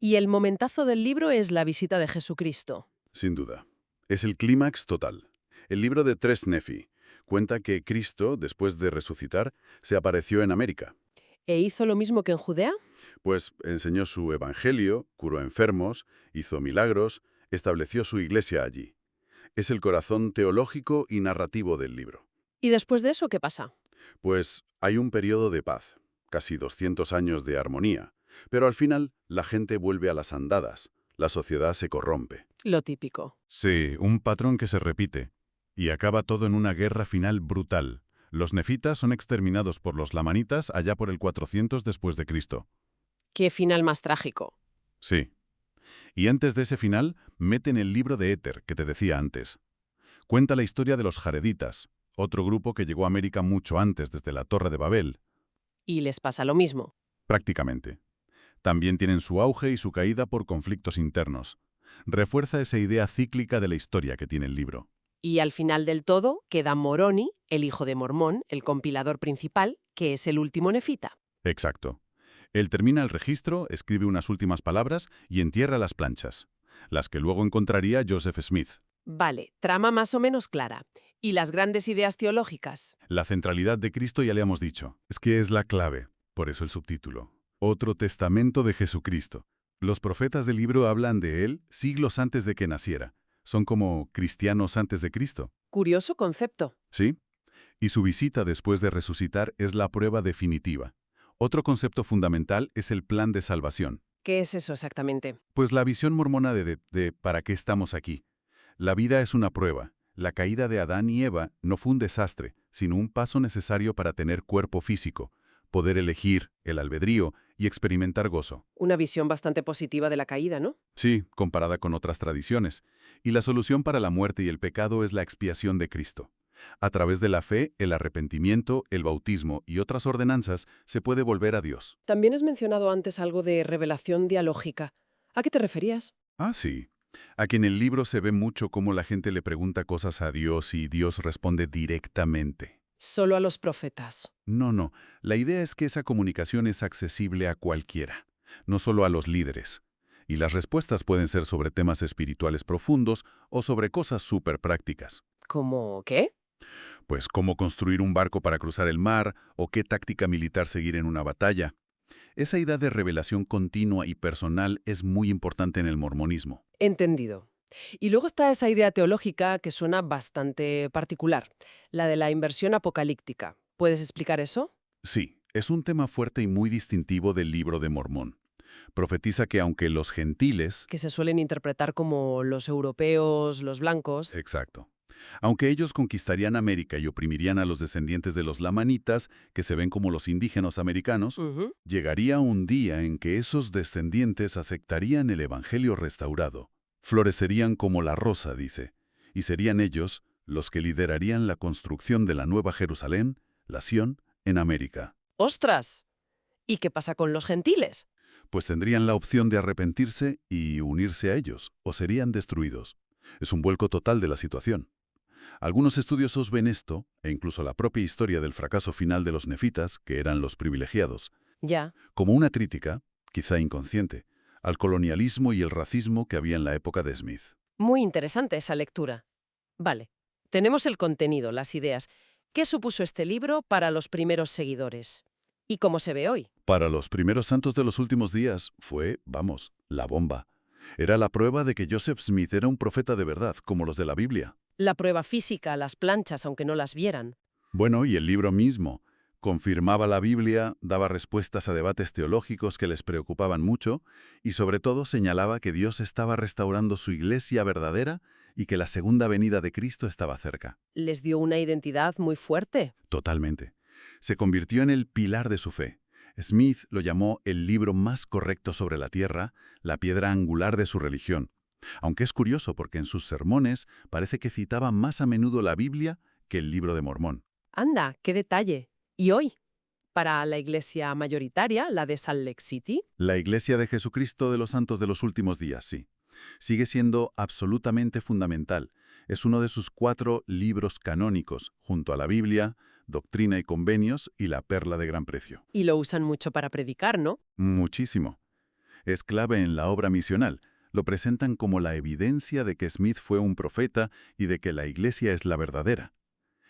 Y el momentazo del libro es la visita de Jesucristo. sin duda. Es el clímax total. El libro de Tres Nefi cuenta que Cristo, después de resucitar, se apareció en América. ¿E hizo lo mismo que en Judea? Pues enseñó su evangelio, curó enfermos, hizo milagros, estableció su iglesia allí. Es el corazón teológico y narrativo del libro. ¿Y después de eso qué pasa? Pues hay un periodo de paz, casi 200 años de armonía, pero al final la gente vuelve a las andadas, la sociedad se corrompe. Lo típico. Sí, un patrón que se repite. Y acaba todo en una guerra final brutal. Los nefitas son exterminados por los lamanitas allá por el 400 después de Cristo. ¿Qué final más trágico? Sí. Y antes de ese final, meten el libro de Éter, que te decía antes. Cuenta la historia de los Jareditas, otro grupo que llegó a América mucho antes, desde la Torre de Babel, Y les pasa lo mismo. prácticamente. También tienen su auge y su caída por conflictos internos. Refuerza esa idea cíclica de la historia que tiene el libro. Y al final del todo queda Moroni, el hijo de Mormón, el compilador principal, que es el último nefita. Exacto. Él termina el registro, escribe unas últimas palabras y entierra las planchas, las que luego encontraría Joseph Smith. Vale, trama más o menos clara. ¿Y las grandes ideas teológicas? La centralidad de Cristo ya le hemos dicho. Es que es la clave, por eso el subtítulo. Otro testamento de Jesucristo. Los profetas del libro hablan de él siglos antes de que naciera. Son como cristianos antes de Cristo. Curioso concepto. ¿Sí? Y su visita después de resucitar es la prueba definitiva. Otro concepto fundamental es el plan de salvación. ¿Qué es eso exactamente? Pues la visión mormona de ¿para qué estamos aquí? La vida es una prueba. La caída de Adán y Eva no fue un desastre, sino un paso necesario para tener cuerpo físico, poder elegir, el albedrío y experimentar gozo. Una visión bastante positiva de la caída, ¿no? Sí, comparada con otras tradiciones. Y la solución para la muerte y el pecado es la expiación de Cristo. A través de la fe, el arrepentimiento, el bautismo y otras ordenanzas se puede volver a Dios. También has mencionado antes algo de revelación dialógica. ¿A qué te referías? Ah, sí. Aquí en el libro se ve mucho cómo la gente le pregunta cosas a Dios y Dios responde directamente. Solo a los profetas. No. La idea es que esa comunicación es accesible a cualquiera, no solo a los líderes. Y las respuestas pueden ser sobre temas espirituales profundos o sobre cosas súper prácticas. ¿Cómo qué? Pues cómo construir un barco para cruzar el mar o qué táctica militar seguir en una batalla. Esa idea de revelación continua y personal es muy importante en el mormonismo. Entendido. Y luego está esa idea teológica que suena bastante particular, la de la inversión apocalíptica. ¿Puedes explicar eso? Sí, es un tema fuerte y muy distintivo del libro de Mormón. Profetiza que aunque los gentiles... Que se suelen interpretar como los europeos, los blancos. Exacto. Aunque ellos conquistarían América y oprimirían a los descendientes de los lamanitas, que se ven como los indígenas americanos, Ujú. llegaría un día en que esos descendientes aceptarían el evangelio restaurado, Florecerían como la rosa, dice, y serían ellos los que liderarían la construcción de la Nueva Jerusalén, la Sión, en América. ¡Ostras! ¿Y qué pasa con los gentiles? Pues tendrían la opción de arrepentirse y unirse a ellos, o serían destruidos. Es un vuelco total de la situación. Algunos estudiosos ven esto, e incluso la propia historia del fracaso final de los nefitas, que eran los privilegiados, Ya. como una crítica, quizá inconsciente, al colonialismo y el racismo que había en la época de Smith. Muy interesante esa lectura. Vale. Tenemos el contenido, las ideas. ¿Qué supuso este libro para los primeros seguidores? ¿Y cómo se ve hoy? Para los primeros santos de los últimos días fue, vamos, la bomba. Era la prueba de que Joseph Smith era un profeta de verdad, como los de la Biblia. La prueba física, las planchas, aunque no las vieran. Bueno, y el libro mismo. Confirmaba la Biblia, daba respuestas a debates teológicos que les preocupaban mucho y sobre todo señalaba que Dios estaba restaurando su iglesia verdadera y que la segunda venida de Cristo estaba cerca. Les dio una identidad muy fuerte. Totalmente. Se convirtió en el pilar de su fe. Smith lo llamó el libro más correcto sobre la tierra, la piedra angular de su religión. Aunque es curioso porque en sus sermones parece que citaba más a menudo la Biblia que el libro de Mormón. Anda, qué detalle. ¿Y hoy? Para la iglesia mayoritaria, la de Salt Lake City, La Iglesia de Jesucristo de los Santos de los Últimos Días, sí. Sigue siendo absolutamente fundamental. Es uno de sus 4 libros canónicos, junto a la Biblia, Doctrina y Convenios y la Perla de Gran Precio. y lo usan mucho para predicar, ¿no? Muchísimo. Es clave en la obra misional. Lo presentan como la evidencia de que Smith fue un profeta y de que la Iglesia es la verdadera.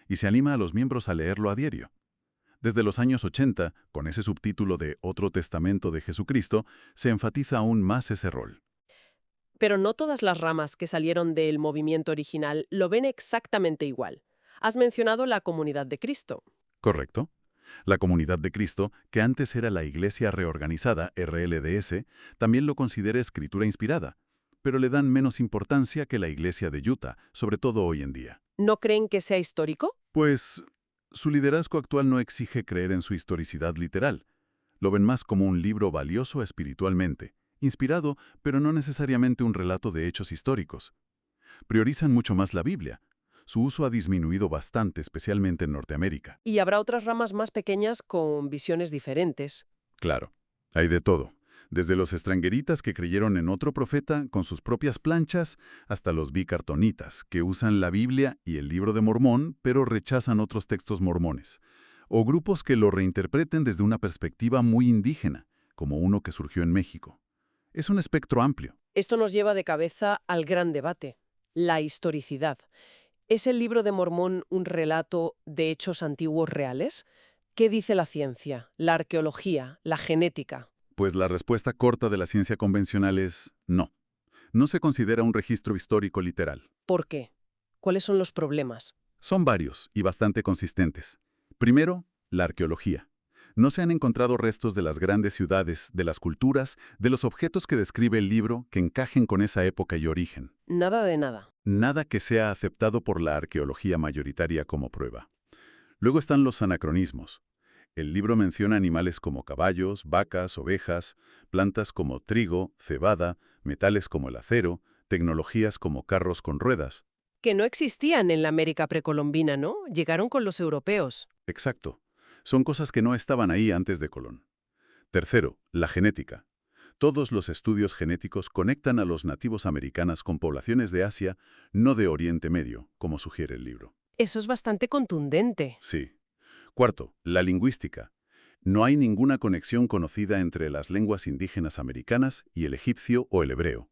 Y se anima a los miembros a leerlo a diario. Desde los años 80, con ese subtítulo de Otro Testamento de Jesucristo, se enfatiza aún más ese rol. Pero no todas las ramas que salieron del movimiento original lo ven exactamente igual. Has mencionado la Comunidad de Cristo. ¿Correcto? La Comunidad de Cristo, que antes era la Iglesia Reorganizada, RLDS, también lo considera escritura inspirada, pero le dan menos importancia que la Iglesia de Utah, sobre todo hoy en día. ¿No creen que sea histórico? Pues su liderazgo actual no exige creer en su historicidad literal. Lo ven más como un libro valioso espiritualmente, inspirado, pero no necesariamente un relato de hechos históricos. Priorizan mucho más la Biblia. Su uso ha disminuido bastante, especialmente en Norteamérica. Y habrá otras ramas más pequeñas con visiones diferentes. Claro, hay de todo. Desde los extrangueritas que creyeron en otro profeta con sus propias planchas, hasta los bicartonitas, que usan la Biblia y el libro de Mormón, pero rechazan otros textos mormones. O grupos que lo reinterpreten desde una perspectiva muy indígena, como uno que surgió en México. Es un espectro amplio. Esto nos lleva de cabeza al gran debate, la historicidad. ¿Es el libro de Mormón un relato de hechos antiguos reales? ¿Qué dice la ciencia, la arqueología, la genética? Pues la respuesta corta de la ciencia convencional es no. No se considera un registro histórico literal. ¿Por qué? ¿Cuáles son los problemas? Son varios y bastante consistentes. Primero, la arqueología. No se han encontrado restos de las grandes ciudades, de las culturas, de los objetos que describe el libro que encajen con esa época y origen. Nada de nada. Nada que sea aceptado por la arqueología mayoritaria como prueba. Luego están los anacronismos. El libro menciona animales como caballos, vacas, ovejas, plantas como trigo, cebada, metales como el acero, tecnologías como carros con ruedas. Que no existían en la América precolombina, ¿no? Llegaron con los europeos. Exacto. Son cosas que no estaban ahí antes de Colón. Tercero, la genética. Todos los estudios genéticos conectan a los nativos americanos con poblaciones de Asia, no de Oriente Medio, como sugiere el libro. Eso es bastante contundente. Sí. Cuarto, la lingüística. No hay ninguna conexión conocida entre las lenguas indígenas americanas y el egipcio o el hebreo.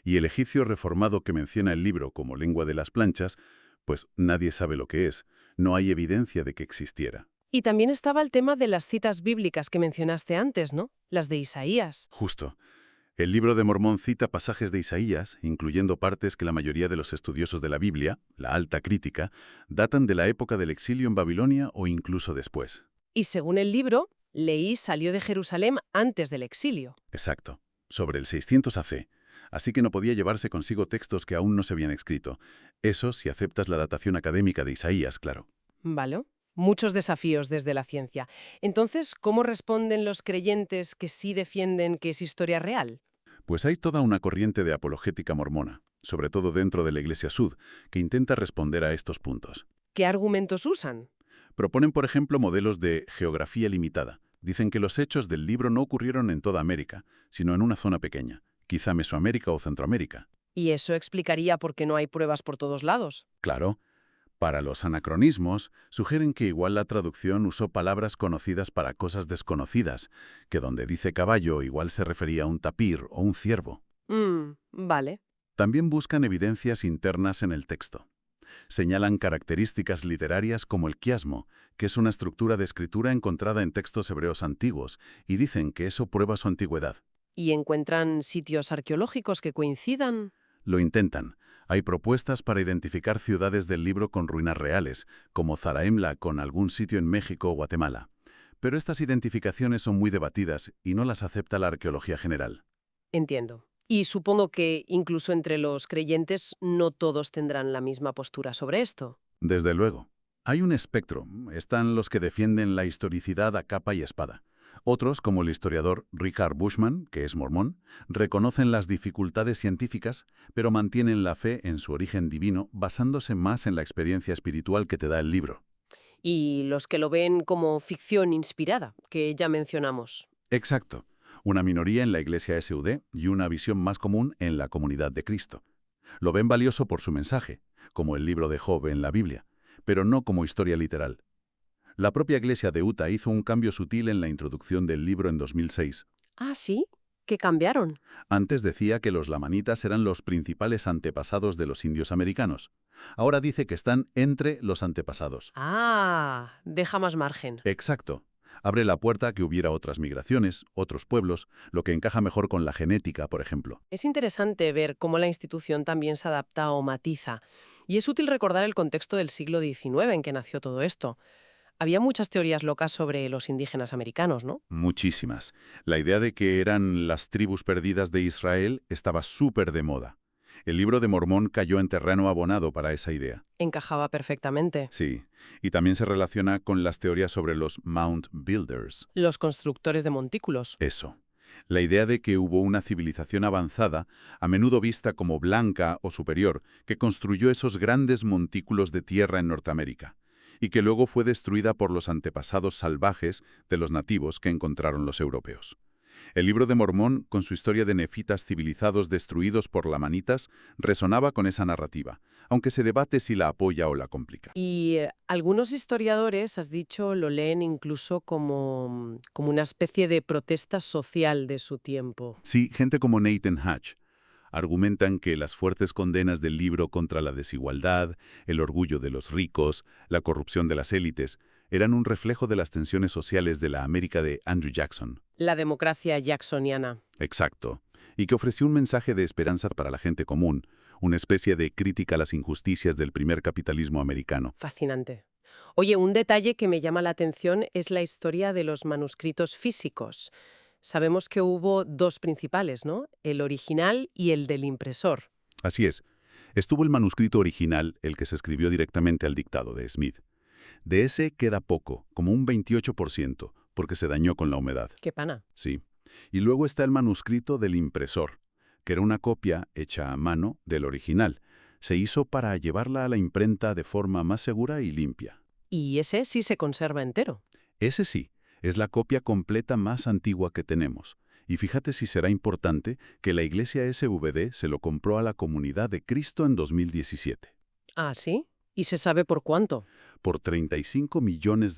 Y el egipcio reformado que menciona el libro como lengua de las planchas, pues nadie sabe lo que es. No hay evidencia de que existiera. Y también estaba el tema de las citas bíblicas que mencionaste antes, ¿no? Las de Isaías. Justo. El libro de Mormón cita pasajes de Isaías, incluyendo partes que la mayoría de los estudiosos de la Biblia, la alta crítica, datan de la época del exilio en Babilonia o incluso después. Y según el libro, Leí salió de Jerusalén antes del exilio. Exacto. Sobre el 600 AC. Así que no podía llevarse consigo textos que aún no se habían escrito. Eso si aceptas la datación académica de Isaías, claro. ¿Vale? Muchos desafíos desde la ciencia. Entonces, ¿cómo responden los creyentes que sí defienden que es historia real? Pues hay toda una corriente de apologética mormona. sobre todo dentro de la Iglesia Sud, que intenta responder a estos puntos. ¿Qué argumentos usan? Proponen, por ejemplo, modelos de geografía limitada. Dicen que los hechos del libro no ocurrieron en toda América, sino en una zona pequeña, quizá Mesoamérica o Centroamérica. ¿Y eso explicaría por qué no hay pruebas por todos lados? Claro, para los anacronismos, sugieren que igual la traducción usó palabras conocidas para cosas desconocidas, que donde dice caballo igual se refería a un tapir o un ciervo. Vale. También buscan evidencias internas en el texto. Señalan características literarias como el quiasmo, que es una estructura de escritura encontrada en textos hebreos antiguos, y dicen que eso prueba su antigüedad. ¿Y encuentran sitios arqueológicos que coincidan? Lo intentan. Hay propuestas para identificar ciudades del libro con ruinas reales, como Zaraemla con algún sitio en México o Guatemala. Pero estas identificaciones son muy debatidas y no las acepta la arqueología general. Entiendo. Y supongo que incluso entre los creyentes no todos tendrán la misma postura sobre esto. Desde luego. Hay un espectro. Están los que defienden la historicidad a capa y espada. Otros, como el historiador Richard Bushman, que es mormón, reconocen las dificultades científicas, pero mantienen la fe en su origen divino basándose más en la experiencia espiritual que te da el libro. Y los que lo ven como ficción inspirada, que ya mencionamos. Exacto. Una minoría en la Iglesia SUD y una visión más común en la comunidad de Cristo. Lo ven valioso por su mensaje, como el libro de Job en la Biblia, pero no como historia literal. La propia Iglesia de Utah hizo un cambio sutil en la introducción del libro en 2006. Ah, ¿sí? ¿Qué cambiaron? Antes decía que los lamanitas eran los principales antepasados de los indios americanos. Ahora dice que están entre los antepasados. Ah, deja más margen. Exacto. Abre la puerta a que hubiera otras migraciones, otros pueblos, lo que encaja mejor con la genética, por ejemplo. Es interesante ver cómo la institución también se adapta o matiza. Y es útil recordar el contexto del siglo XIX en que nació todo esto. Había muchas teorías locas sobre los indígenas americanos, ¿no? Muchísimas. La idea de que eran las tribus perdidas de Israel estaba súper de moda. El libro de Mormón cayó en terreno abonado para esa idea. Encajaba perfectamente. Sí, y también se relaciona con las teorías sobre los Mound Builders. Los constructores de montículos. Eso. La idea de que hubo una civilización avanzada, a menudo vista como blanca o superior, que construyó esos grandes montículos de tierra en Norteamérica, y que luego fue destruida por los antepasados salvajes de los nativos que encontraron los europeos. El libro de Mormón, con su historia de nefitas civilizados destruidos por lamanitas, resonaba con esa narrativa, aunque se debate si la apoya o la complica. Y algunos historiadores, has dicho, lo leen incluso como una especie de protesta social de su tiempo. Sí, gente como Nathan Hatch argumentan que las fuertes condenas del libro contra la desigualdad, el orgullo de los ricos, la corrupción de las élites, eran un reflejo de las tensiones sociales de la América de Andrew Jackson. La democracia jacksoniana. Exacto. Y que ofreció un mensaje de esperanza para la gente común, una especie de crítica a las injusticias del primer capitalismo americano. Fascinante. Oye, un detalle que me llama la atención es la historia de los manuscritos físicos. Sabemos que hubo dos principales, ¿no? El original y el del impresor. Así es. Estuvo el manuscrito original, el que se escribió directamente al dictado de Smith. De ese queda poco, como un 28%, porque se dañó con la humedad. ¡Qué pana! Sí. Y luego está el manuscrito del impresor, que era una copia hecha a mano del original. Se hizo para llevarla a la imprenta de forma más segura y limpia. Y ese sí se conserva entero. Ese sí, es la copia completa más antigua que tenemos. Y fíjate si será importante que la Iglesia SVD se lo compró a la Comunidad de Cristo en 2017. ¿Ah, sí? ¿Y se sabe por cuánto? Por $35 millones.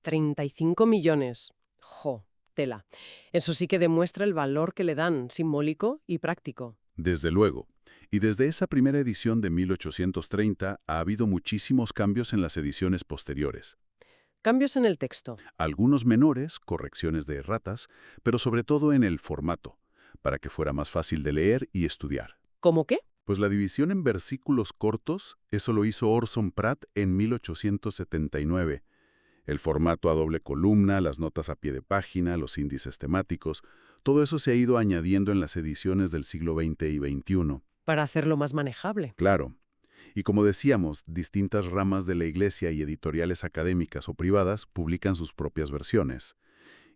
35 millones. ¡Jo! Tela. Eso sí que demuestra el valor que le dan, simbólico y práctico. Desde luego. Y desde esa primera edición de 1830 ha habido muchísimos cambios en las ediciones posteriores. Cambios en el texto. Algunos menores, correcciones de erratas, pero sobre todo en el formato, para que fuera más fácil de leer y estudiar. ¿Cómo qué? Pues la división en versículos cortos, eso lo hizo Orson Pratt en 1879. El formato a doble columna, las notas a pie de página, los índices temáticos, todo eso se ha ido añadiendo en las ediciones del siglo XX y XXI. Para hacerlo más manejable. Claro. Y como decíamos, distintas ramas de la Iglesia y editoriales académicas o privadas publican sus propias versiones.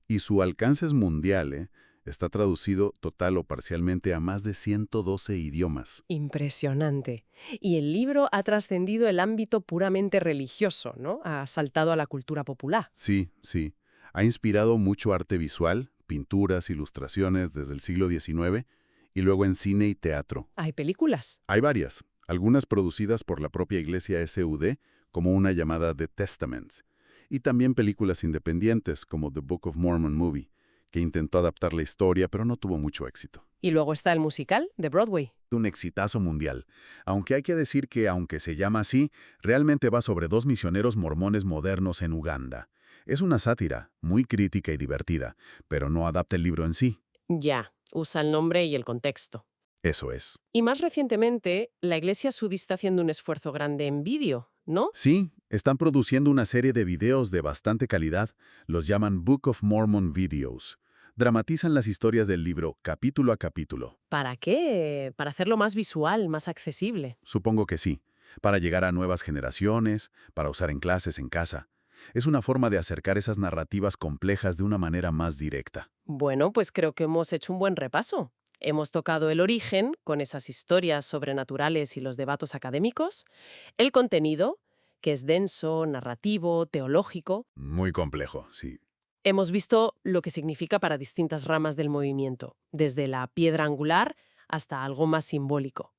Y su alcance es mundial, ¿eh? Está traducido total o parcialmente a más de 112 idiomas. Impresionante. Y el libro ha trascendido el ámbito puramente religioso, ¿no? Ha saltado a la cultura popular. Sí, sí. Ha inspirado mucho arte visual, pinturas, ilustraciones desde el siglo XIX y luego en cine y teatro. Hay películas. Hay varias, algunas producidas por la propia iglesia SUD, como una llamada The Testaments, y también películas independientes como The Book of Mormon Movie, que intentó adaptar la historia pero no tuvo mucho éxito. Y luego está el musical de Broadway. Un exitazo mundial, aunque hay que decir que, aunque se llama así, realmente va sobre dos misioneros mormones modernos en Uganda. Es una sátira, muy crítica y divertida, pero no adapta el libro en sí. Ya, usa el nombre y el contexto. Eso es. Y más recientemente, la Iglesia Sud está haciendo un esfuerzo grande en vídeo, ¿no? Sí, están produciendo una serie de videos de bastante calidad, los llaman Book of Mormon Videos. Dramatizan las historias del libro capítulo a capítulo. ¿Para qué? Para hacerlo más visual, más accesible. Supongo que sí, para llegar a nuevas generaciones, para usar en clases en casa. Es una forma de acercar esas narrativas complejas de una manera más directa. Bueno, pues creo que hemos hecho un buen repaso. Hemos tocado el origen, con esas historias sobrenaturales y los debates académicos, el contenido, que es denso, narrativo, teológico. Muy complejo, sí. Hemos visto lo que significa para distintas ramas del movimiento, desde la piedra angular hasta algo más simbólico.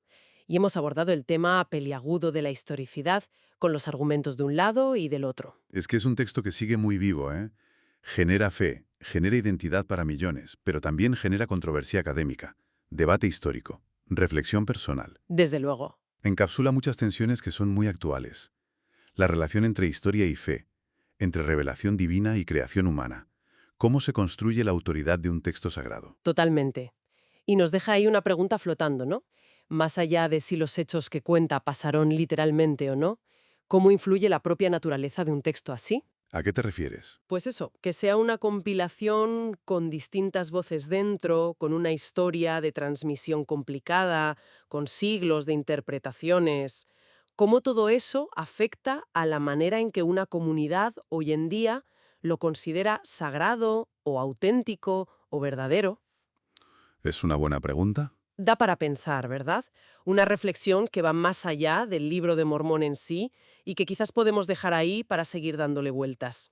Y hemos abordado el tema peliagudo de la historicidad, con los argumentos de un lado y del otro. Es que es un texto que sigue muy vivo, ¿eh? Genera fe, genera identidad para millones, pero también genera controversia académica, debate histórico, reflexión personal. Desde luego. Encapsula muchas tensiones que son muy actuales. La relación entre historia y fe, entre revelación divina y creación humana. ¿Cómo se construye la autoridad de un texto sagrado? Totalmente. Y nos deja ahí una pregunta flotando, ¿no? Más allá de si los hechos que cuenta pasaron literalmente o no, ¿cómo influye la propia naturaleza de un texto así? ¿A qué te refieres? Pues eso, que sea una compilación con distintas voces dentro, con una historia de transmisión complicada, con siglos de interpretaciones. ¿Cómo todo eso afecta a la manera en que una comunidad hoy en día lo considera sagrado o auténtico o verdadero? Es una buena pregunta. Da para pensar, ¿verdad? Una reflexión que va más allá del libro de Mormón en sí y que quizás podemos dejar ahí para seguir dándole vueltas.